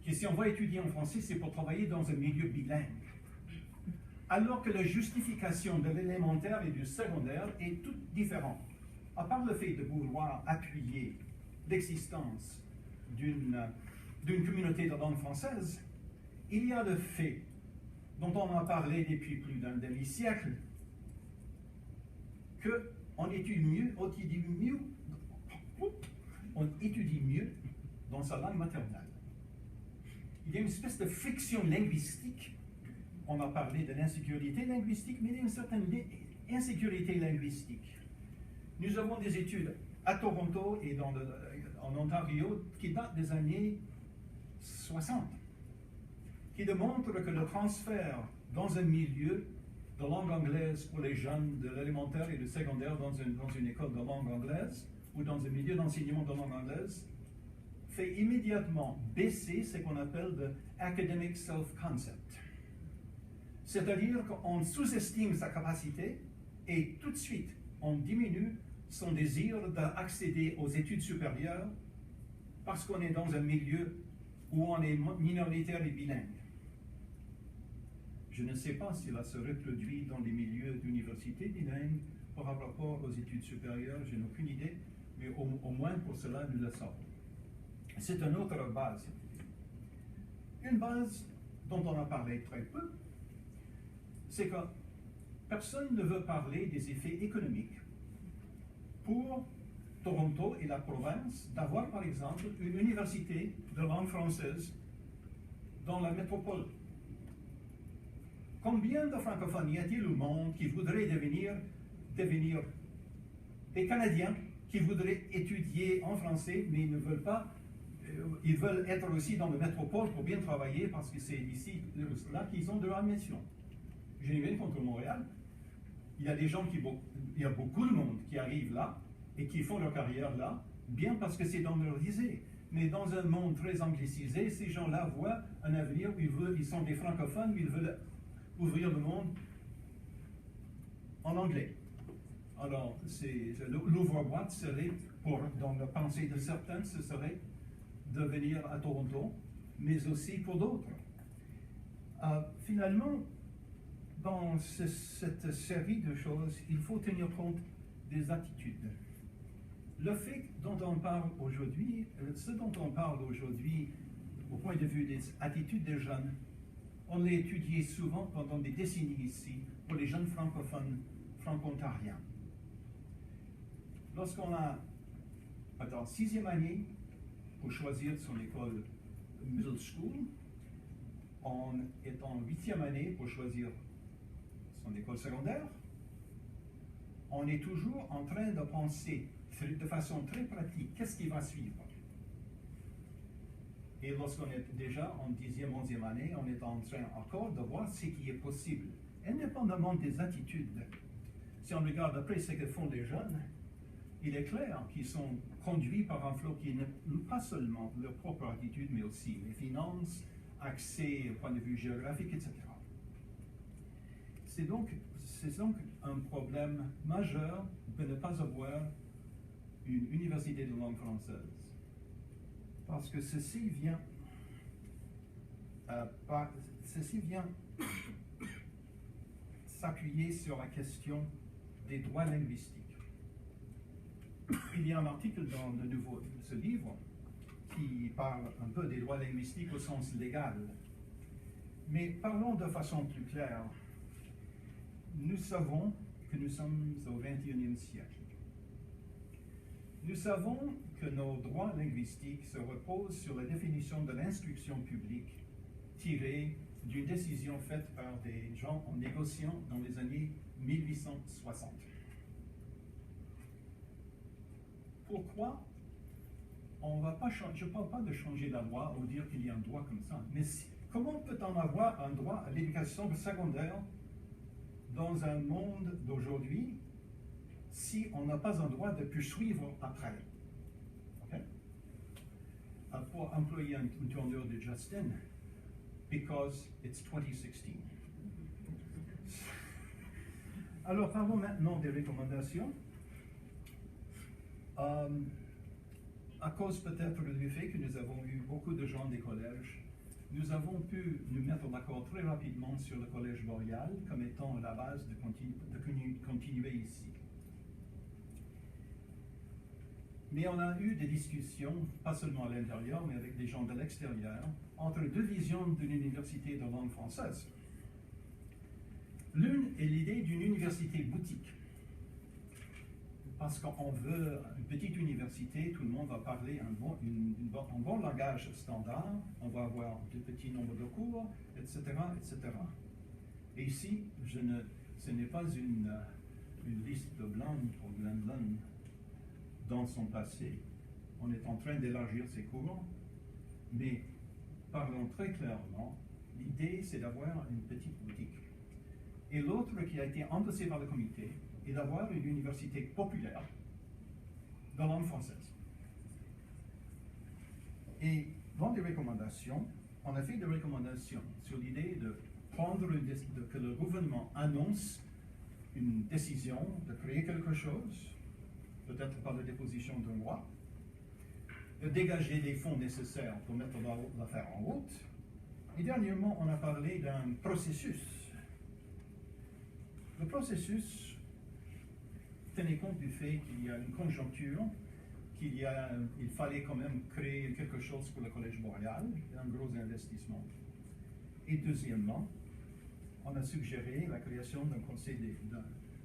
que si on va étudier en français, c'est pour travailler dans un milieu bilingue. Alors que la justification de l'élémentaire et du secondaire est toute différente. À part le fait de vouloir appuyer l'existence d'une communauté de langue française, il y a le fait, dont on a parlé depuis plus d'un demi-siècle, qu'on étudie mieux dans sa langue maternelle. Il y a une espèce de friction linguistique. On a parlé de l'insécurité linguistique, mais il y a une certaine insécurité linguistique. Nous avons des études à Toronto et en Ontario qui datent des années 60, qui démontrent que le transfert dans un milieu de langue anglaise pour les jeunes de l'élémentaire et du secondaire dans une école de langue anglaise ou dans un milieu d'enseignement de langue anglaise fait immédiatement baisser ce qu'on appelle le academic self-concept. C'est-à-dire qu'on sous-estime sa capacité et tout de suite, on diminue son désir d'accéder aux études supérieures parce qu'on est dans un milieu où on est minoritaire et bilingue. Je ne sais pas si cela se reproduit dans les milieux d'université bilingues par rapport aux études supérieures, je n'ai aucune idée, mais au moins pour cela, nous le savons. C'est une autre base scientifique. Une base dont on a parlé très peu, c'est que personne ne veut parler des effets économiques pour Toronto et la province d'avoir, par exemple, une université de langue française dans la métropole. Combien de francophones y a-t-il au monde qui voudraient devenir des Canadiens qui voudraient étudier en français, mais ils ne veulent pas, ils veulent être aussi dans la métropole pour bien travailler parce que c'est ici, là, qu'ils ont de leur mission. Je n'ai rien contre Montréal. Il y a des gens il y a beaucoup de monde qui arrive là et qui font leur carrière là, bien parce que c'est dans leur idée. Mais dans un monde très anglicisé, ces gens-là voient un avenir où ils sont des francophones, où ils veulent ouvrir le monde en anglais. Alors, l'ouvre-boîte serait, dans la pensée de certains, ce serait de venir à Toronto, mais aussi pour d'autres. Finalement, dans cette série de choses, il faut tenir compte des attitudes. Le fait dont on parle aujourd'hui, ce dont on parle aujourd'hui, au point de vue des attitudes des jeunes, on l'a étudié souvent pendant des décennies ici, pour les jeunes francophones franco-ontariens. Lorsqu'on a, en 6e année, pour choisir son école middle school, on est en 8e année pour choisir son école secondaire, on est toujours en train de penser de façon très pratique, qu'est-ce qui va suivre? Et lorsqu'on est déjà en 10e, 11e année, on est en train encore de voir ce qui est possible, indépendamment des attitudes. Si on regarde après ce que font les jeunes, il est clair qu'ils sont conduits par un flot qui n'est pas seulement leur propre attitude, mais aussi les finances, accès au point de vue géographique, etc. C'est donc un problème majeur de ne pas avoir une université de langue française. Parce que ceci vient s'appuyer sur la question des droits linguistiques. Il y a un article dans ce livre qui parle un peu des droits linguistiques au sens légal. Mais parlons de façon plus claire. Nous savons que nous sommes au XXIe siècle. Nous savons que nos droits linguistiques se reposent sur la définition de l'instruction publique tirée d'une décision faite par des gens en négociant dans les années 1860. Pourquoi on va pas changer? Je ne parle pas de changer la loi ou dire qu'il y a un droit comme ça, mais comment peut-on avoir un droit à l'éducation secondaire dans un monde d'aujourd'hui si on n'a pas un droit de poursuivre après? Okay? Pour employer une tournure de Justin, because it's 2016. Alors parlons maintenant des recommandations. À cause peut-être du fait que nous avons eu beaucoup de gens des collèges, nous avons pu nous mettre d'accord très rapidement sur le Collège Boréal comme étant la base de continuer ici. Mais on a eu des discussions, pas seulement à l'intérieur, mais avec des gens de l'extérieur, entre deux visions d'une université de langue française. L'une est l'idée d'une université boutique. Parce qu'on veut une petite université, tout le monde va parler un bon langage standard, on va avoir de petits nombres de cours, etc., etc. Et ici, ce n'est pas une liste de blancs pour Glen Lund dans son passé. On est en train d'élargir ses cours, mais parlons très clairement, l'idée c'est d'avoir une petite boutique. Et l'autre qui a été endossé par le comité est d'avoir une université populaire de langue française. Et dans les recommandations, on a fait des recommandations sur l'idée de que le gouvernement annonce une décision de créer quelque chose, peut-être par la déposition d'un loi, de dégager les fonds nécessaires pour mettre l'affaire en route. Et dernièrement, on a parlé d'un processus. Le processus tenait compte du fait qu'il y a une conjoncture qu'il fallait quand même créer quelque chose pour le Collège Boréal, un gros investissement. Et deuxièmement, on a suggéré la création d'un conseil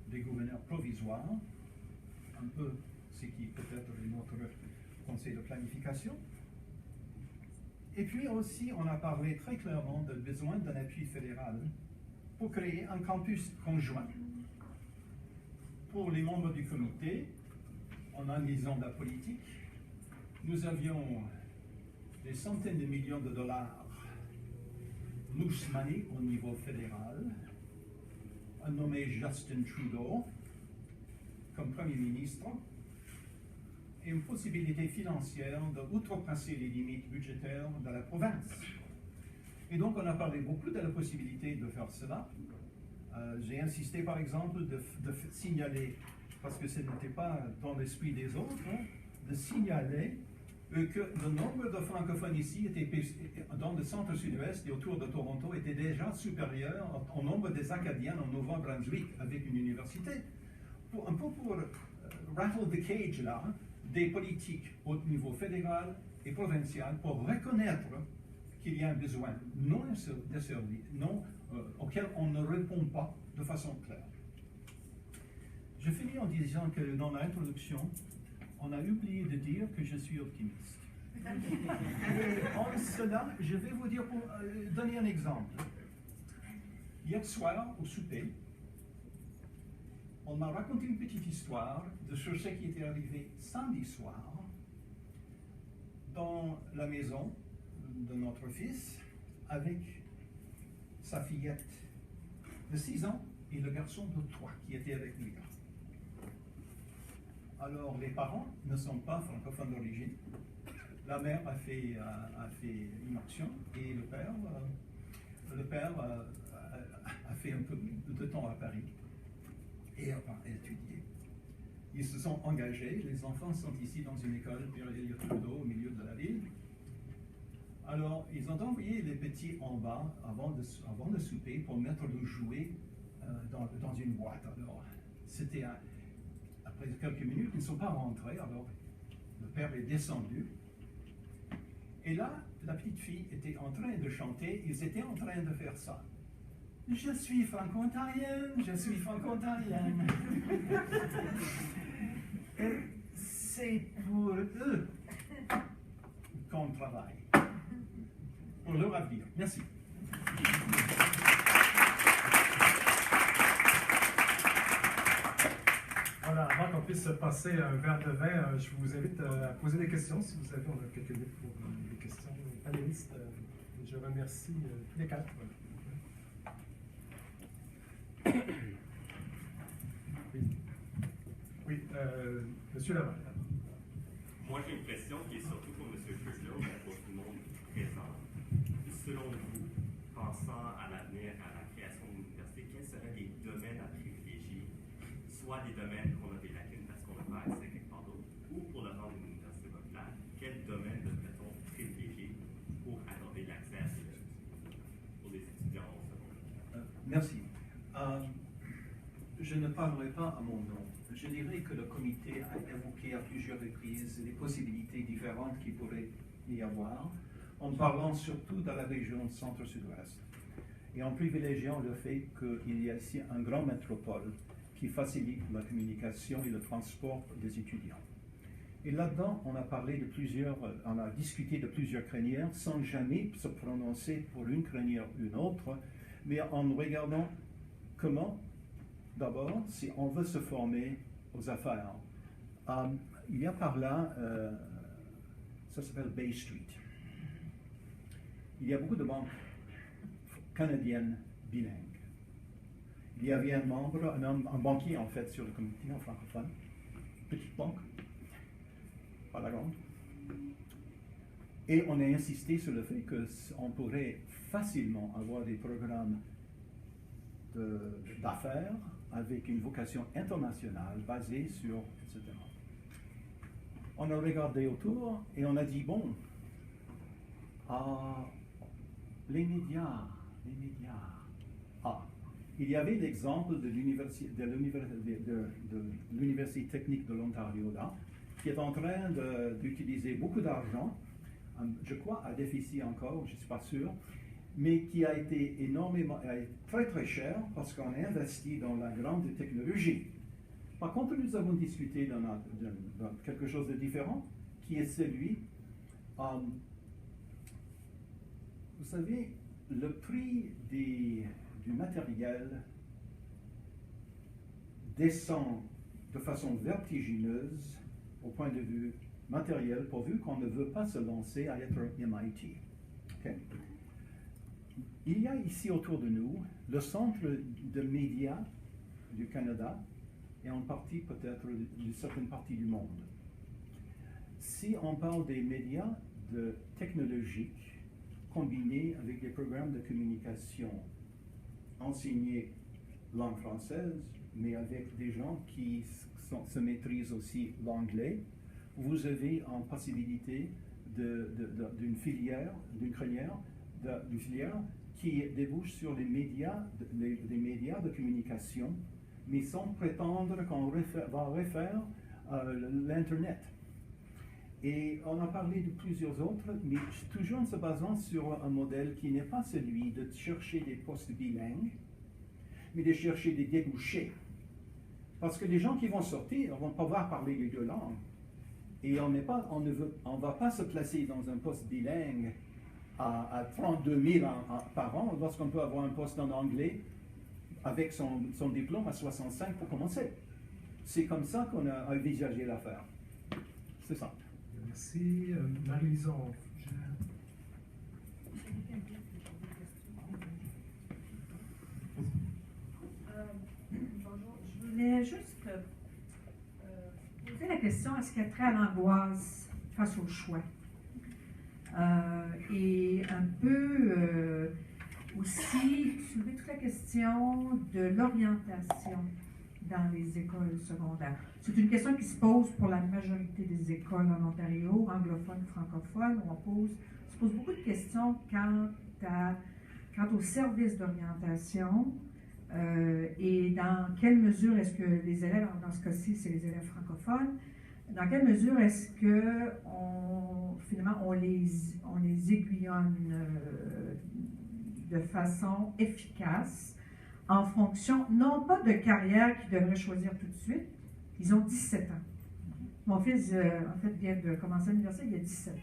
des gouverneurs provisoire, un peu ce qui peut-être est notre conseil de planification. Et puis aussi, on a parlé très clairement du besoin d'un appui fédéral pour créer un campus conjoint. Pour les membres du comité, en analysant la politique, nous avions des centaines de millions de dollars loose money au niveau fédéral, un nommé Justin Trudeau comme Premier ministre, et une possibilité financière d'outrepasser les limites budgétaires de la province. Et donc, on a parlé beaucoup de la possibilité de faire cela. J'ai insisté, par exemple, de signaler, parce que ce n'était pas dans l'esprit des autres, de signaler que le nombre de francophones ici dans le centre-sud-ouest et autour de Toronto était déjà supérieur au nombre des Acadiens au Nouveau-Brunswick avec une université. Un peu pour rattle the cage là, des politiques au niveau fédéral et provincial pour reconnaître qu'il y a un besoin non desservi, auquel on ne répond pas de façon claire. Je finis en disant que dans l'introduction, on a oublié de dire que je suis optimiste. Et en cela, je vais vous dire, pour donner un exemple. Hier soir, au souper, on m'a raconté une petite histoire de ce qui était arrivé samedi soir dans la maison de notre fils avec sa fillette de 6 ans et le garçon de 3 qui était avec lui. Alors, les parents ne sont pas francophones d'origine. La mère a fait une action et le père a fait un peu de temps à Paris et a étudié. Ils se sont engagés, les enfants sont ici dans une école Pierre-Éliott Trudeau au milieu de la ville. Alors, ils ont envoyé les petits en bas avant de souper pour mettre le jouet dans une boîte. Alors, c'était après quelques minutes, ils ne sont pas rentrés, alors le père est descendu. Et là, la petite fille était en train de chanter, ils étaient en train de faire ça. Je suis franco-ontarienne, je suis franco-ontarienne. Et c'est pour eux qu'on travaille, pour leur avenir. Merci. Voilà, avant qu'on puisse passer un verre de vin, je vous invite à poser des questions. Si vous avez, on a quelques minutes pour les questions. Les panélistes, je remercie tous les 4. Oui, Monsieur Laval. Moi, j'ai une question qui est surtout pour M. Trudeau, mais pour tout le monde présent. Selon vous, pensant à l'avenir, à la création de l'université, quels seraient les domaines à privilégier? Soit des domaines qu'on a des lacunes parce qu'on n'a pas accès à quelque part d'autre, ou pour le rendre une université populaire, quel domaine devrait-on privilégier pour accorder l'accès à ces choses pour les étudiants au secondaire? Merci. Je ne parlerai pas à mon nom. Je dirais que le comité a évoqué à plusieurs reprises les possibilités différentes qu'il pourrait y avoir, en parlant surtout de la région centre-sud-ouest, et en privilégiant le fait qu'il y a ici un grand métropole qui facilite la communication et le transport des étudiants. Et là-dedans, on a discuté de plusieurs crinières sans jamais se prononcer pour une crinière ou une autre, mais en regardant comment, d'abord, si on veut se former aux affaires, il y a par là, ça s'appelle Bay Street. Il y a beaucoup de banques canadiennes bilingues. Il y avait un membre, un banquier en fait sur le comité francophone, petite banque, pas la grande. Et on a insisté sur le fait qu'on pourrait facilement avoir des programmes d'affaires avec une vocation internationale basée sur, etc. On a regardé autour et on a dit, bon, les médias. Il y avait l'exemple de l'Université technique de l'Ontario là, qui est en train d'utiliser beaucoup d'argent, je crois à déficit encore, je ne suis pas sûr, mais qui a été très très cher parce qu'on a investi dans la grande technologie. Par contre, nous avons discuté dans quelque chose de différent, qui est celui, vous savez, le prix du matériel descend de façon vertigineuse au point de vue matériel, pourvu qu'on ne veut pas se lancer à être MIT. Okay? Il y a ici autour de nous le centre de médias du Canada et en partie peut-être d'une certaine partie du monde. Si on parle des médias technologiques combinés avec des programmes de communication enseignés langue française, mais avec des gens qui se maîtrisent aussi l'anglais, vous avez en possibilité d'une filière qui débouche sur les médias de communication, mais sans prétendre qu'on va refaire l'Internet. Et on a parlé de plusieurs autres, mais toujours en se basant sur un modèle qui n'est pas celui de chercher des postes bilingues, mais de chercher des débouchés. Parce que les gens qui vont sortir vont pouvoir parler les deux langues. Et on ne va pas se placer dans un poste bilingue à 32 000 par an lorsqu'on peut avoir un poste en anglais avec son diplôme à 65 pour commencer. C'est comme ça qu'on a envisagé l'affaire. C'est ça. Merci. Marie-Lison. Bonjour. Je voulais juste poser la question, est-ce qu'il y a trait à l'angoisse face au choix? Et un peu aussi soulever toute la question de l'orientation dans les écoles secondaires. C'est une question qui se pose pour la majorité des écoles en Ontario, anglophones, francophones, où on se pose beaucoup de questions quant au service d'orientation et dans quelle mesure est-ce que les élèves, dans ce cas-ci, c'est les élèves francophones, dans quelle mesure est-ce que finalement on les aiguillonne de façon efficace en fonction, non pas de carrière qu'ils devraient choisir tout de suite, ils ont 17 ans. Mon fils, en fait, vient de commencer à l'université, il a 17 ans.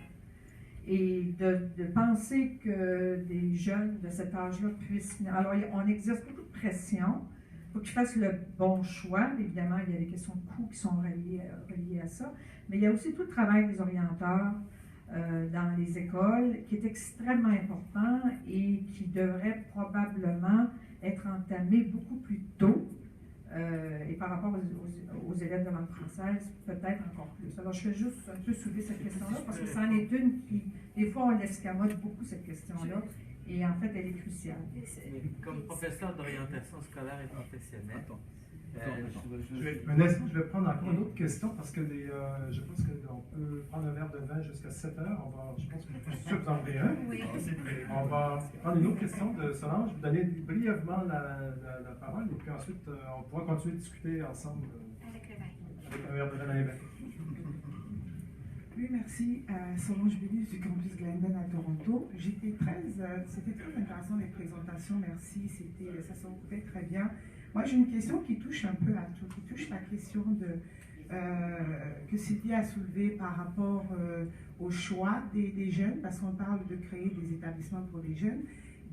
Et de penser que des jeunes de cet âge-là puissent... Alors, on exerce beaucoup de pression pour qu'ils fassent le bon choix. Évidemment, il y a des questions de coûts qui sont reliées à ça. Mais il y a aussi tout le travail des orienteurs dans les écoles qui est extrêmement important et qui devrait probablement être entamé beaucoup plus tôt. Et par rapport aux élèves de langue française, peut-être encore plus. Alors, je fais juste un peu soulever cette question-là, parce que c'en est une qui, des fois, on l'escamote beaucoup, cette question-là, et en fait, elle est cruciale. Comme professeur d'orientation scolaire et professionnelle, je vais prendre encore une autre question, parce que je pense qu'on peut prendre un verre de vin jusqu'à 7 heures. Je pense qu'on peut vous en donner un. Oui. On va prendre une autre question de Solange, vous donner brièvement la parole, et puis ensuite, on pourra continuer de discuter ensemble avec un verre de vin dans les mains. Oui, merci. Solange Bellus du campus Glendon à Toronto. C'était très intéressant les présentations, merci. Ça se recoupait très bien. Moi, j'ai une question qui touche un peu à tout, qui touche la question que Sylvie a soulevée par rapport au choix des jeunes, parce qu'on parle de créer des établissements pour les jeunes.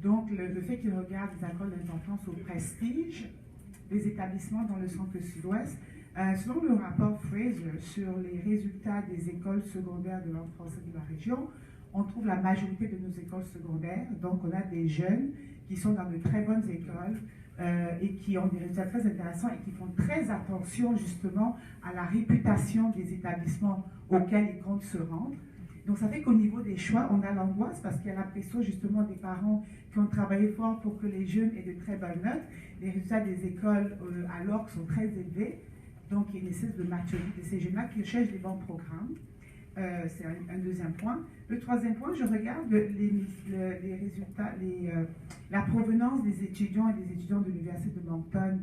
Donc, le fait qu'ils regardent les écoles d'importance au prestige des établissements dans le centre sud-ouest. Selon le rapport Fraser sur les résultats des écoles secondaires de langue française de la région, on trouve la majorité de nos écoles secondaires. Donc, on a des jeunes qui sont dans de très bonnes écoles et qui ont des résultats très intéressants et qui font très attention justement à la réputation des établissements auxquels ils comptent se rendre. Donc, ça fait qu'au niveau des choix, on a l'angoisse parce qu'il y a la pression justement des parents qui ont travaillé fort pour que les jeunes aient de très bonnes notes. Les résultats des écoles alors sont très élevés. Donc, il y a une espèce de maturité de ces jeunes-là qui cherchent les bons programmes. C'est un deuxième point. Le troisième point, je regarde les résultats, la provenance des étudiants et des étudiants de l'Université de Moncton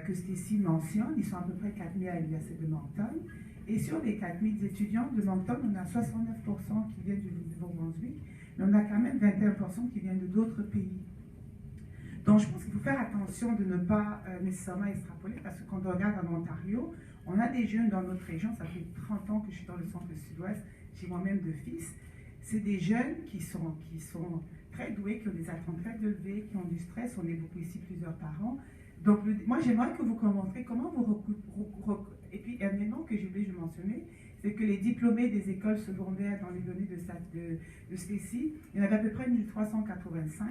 que Stacy mentionne. Ils sont à peu près 4 000 à l'Université de Moncton. Et sur les 4000 étudiants de Moncton, on a 69% qui viennent du Nouveau-Brunswick, mais on a quand même 21% qui viennent d'autres pays. Donc je pense qu'il faut faire attention de ne pas nécessairement extrapoler, parce que quand on regarde en Ontario, on a des jeunes dans notre région, ça fait 30 ans que je suis dans le centre-sud-ouest, j'ai moi-même 2 fils. C'est des jeunes qui sont très doués, qui ont des attentes très élevées, qui ont du stress. On est beaucoup ici, plusieurs parents. Donc, moi, j'aimerais que vous commentriez comment vous et puis, un élément que j'ai oublié de mentionner, c'est que les diplômés des écoles secondaires dans les données de Stacy, il y en avait à peu près 1385.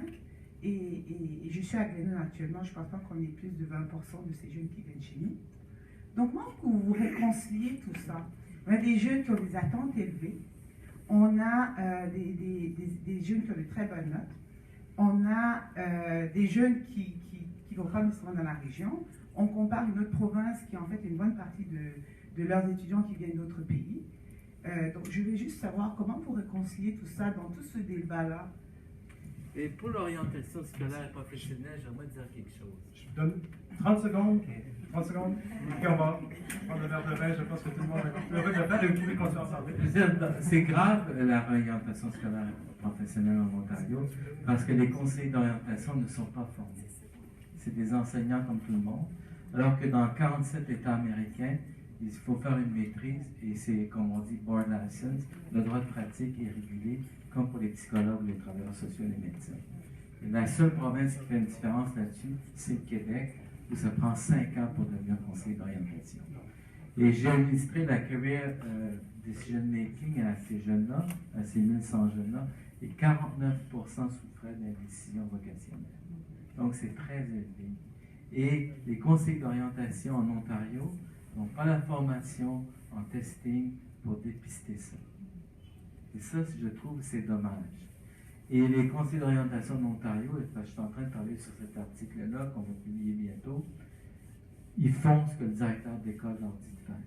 Et je suis à Glennon actuellement, je ne pense pas qu'on ait plus de 20% de ces jeunes qui viennent chez nous. Donc, moi, pour vous réconcilier tout ça, on a des jeunes qui ont des attentes élevées, on a des jeunes qui ont de très bonnes notes, on a des jeunes qui ne vont pas nécessairement dans la région, on compare une autre province qui a en fait une bonne partie de leurs étudiants qui viennent d'autres pays. Donc, je vais juste savoir comment pour réconcilier tout ça dans tout ce débat-là. Et pour l'orientation scolaire et professionnelle, j'aimerais dire quelque chose. Je vous donne 30 secondes. 30 secondes. Et on va prendre le verre de vin. Je pense que tout le monde est heureux de le faire et vous pouvez continuer ensemble. C'est grave l'orientation scolaire et professionnelle en Ontario parce que les conseillers d'orientation ne sont pas formés. C'est des enseignants comme tout le monde. Alors que dans 47 États américains, il faut faire une maîtrise et c'est, comme on dit, board license. Le droit de pratique est régulé comme pour les psychologues, les travailleurs sociaux et les médecins. Et la seule province qui fait une différence là-dessus, c'est le Québec, où ça prend 5 ans pour devenir conseiller d'orientation. Et j'ai administré la career decision making à ces jeunes-là, à ces 1100 jeunes-là, et 49% souffraient d'indécision vocationnelle. Donc c'est très élevé. Et les conseillers d'orientation en Ontario n'ont pas la formation en testing pour dépister ça. Et ça, je trouve, c'est dommage. Et les conseillers d'orientation en Ontario, je suis en train de travailler sur cet article-là qu'on va publier bientôt, ils font ce que le directeur d'école leur dit de faire.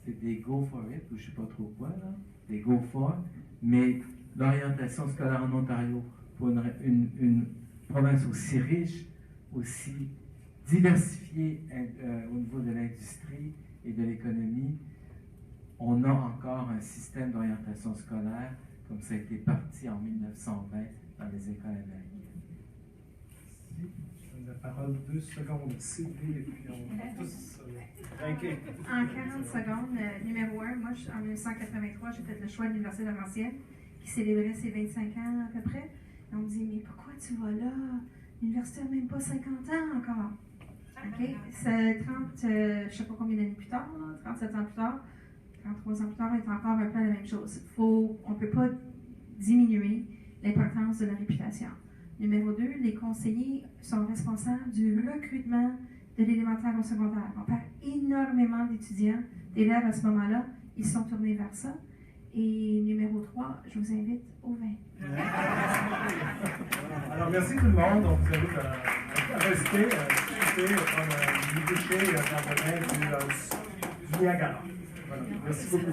C'est des go for it, ou je ne sais pas trop quoi, là, des go for, mais l'orientation scolaire en Ontario, pour une province aussi riche, aussi diversifiée au niveau de l'industrie et de l'économie, on a encore un système d'orientation scolaire comme ça a été parti en 1920 dans les écoles américaines. La parole 2 secondes, Sylvie, et puis on va tous vainquer. En 40 secondes, numéro 1, moi, en 1983, j'ai fait le choix de l'Université de Laurentienne, qui célébrait ses 25 ans à peu près. Et on me dit, mais pourquoi tu vas là? L'université n'a même pas 50 ans encore. OK? C'est 30, je ne sais pas combien d'années plus tard, 37 ans plus tard, 33 ans plus tard, est encore un peu la même chose. On ne peut pas diminuer l'importance de la réputation. Numéro 2, les conseillers sont responsables du recrutement de l'élémentaire au secondaire. On perd énormément d'étudiants, d'élèves à ce moment-là. Ils sont tournés vers ça. Et numéro 3, je vous invite au vin. Alors, merci tout le monde. Donc, vous invite à rester, discuter, prendre une bouchée dans le vin du Niagara. Voilà. Merci beaucoup.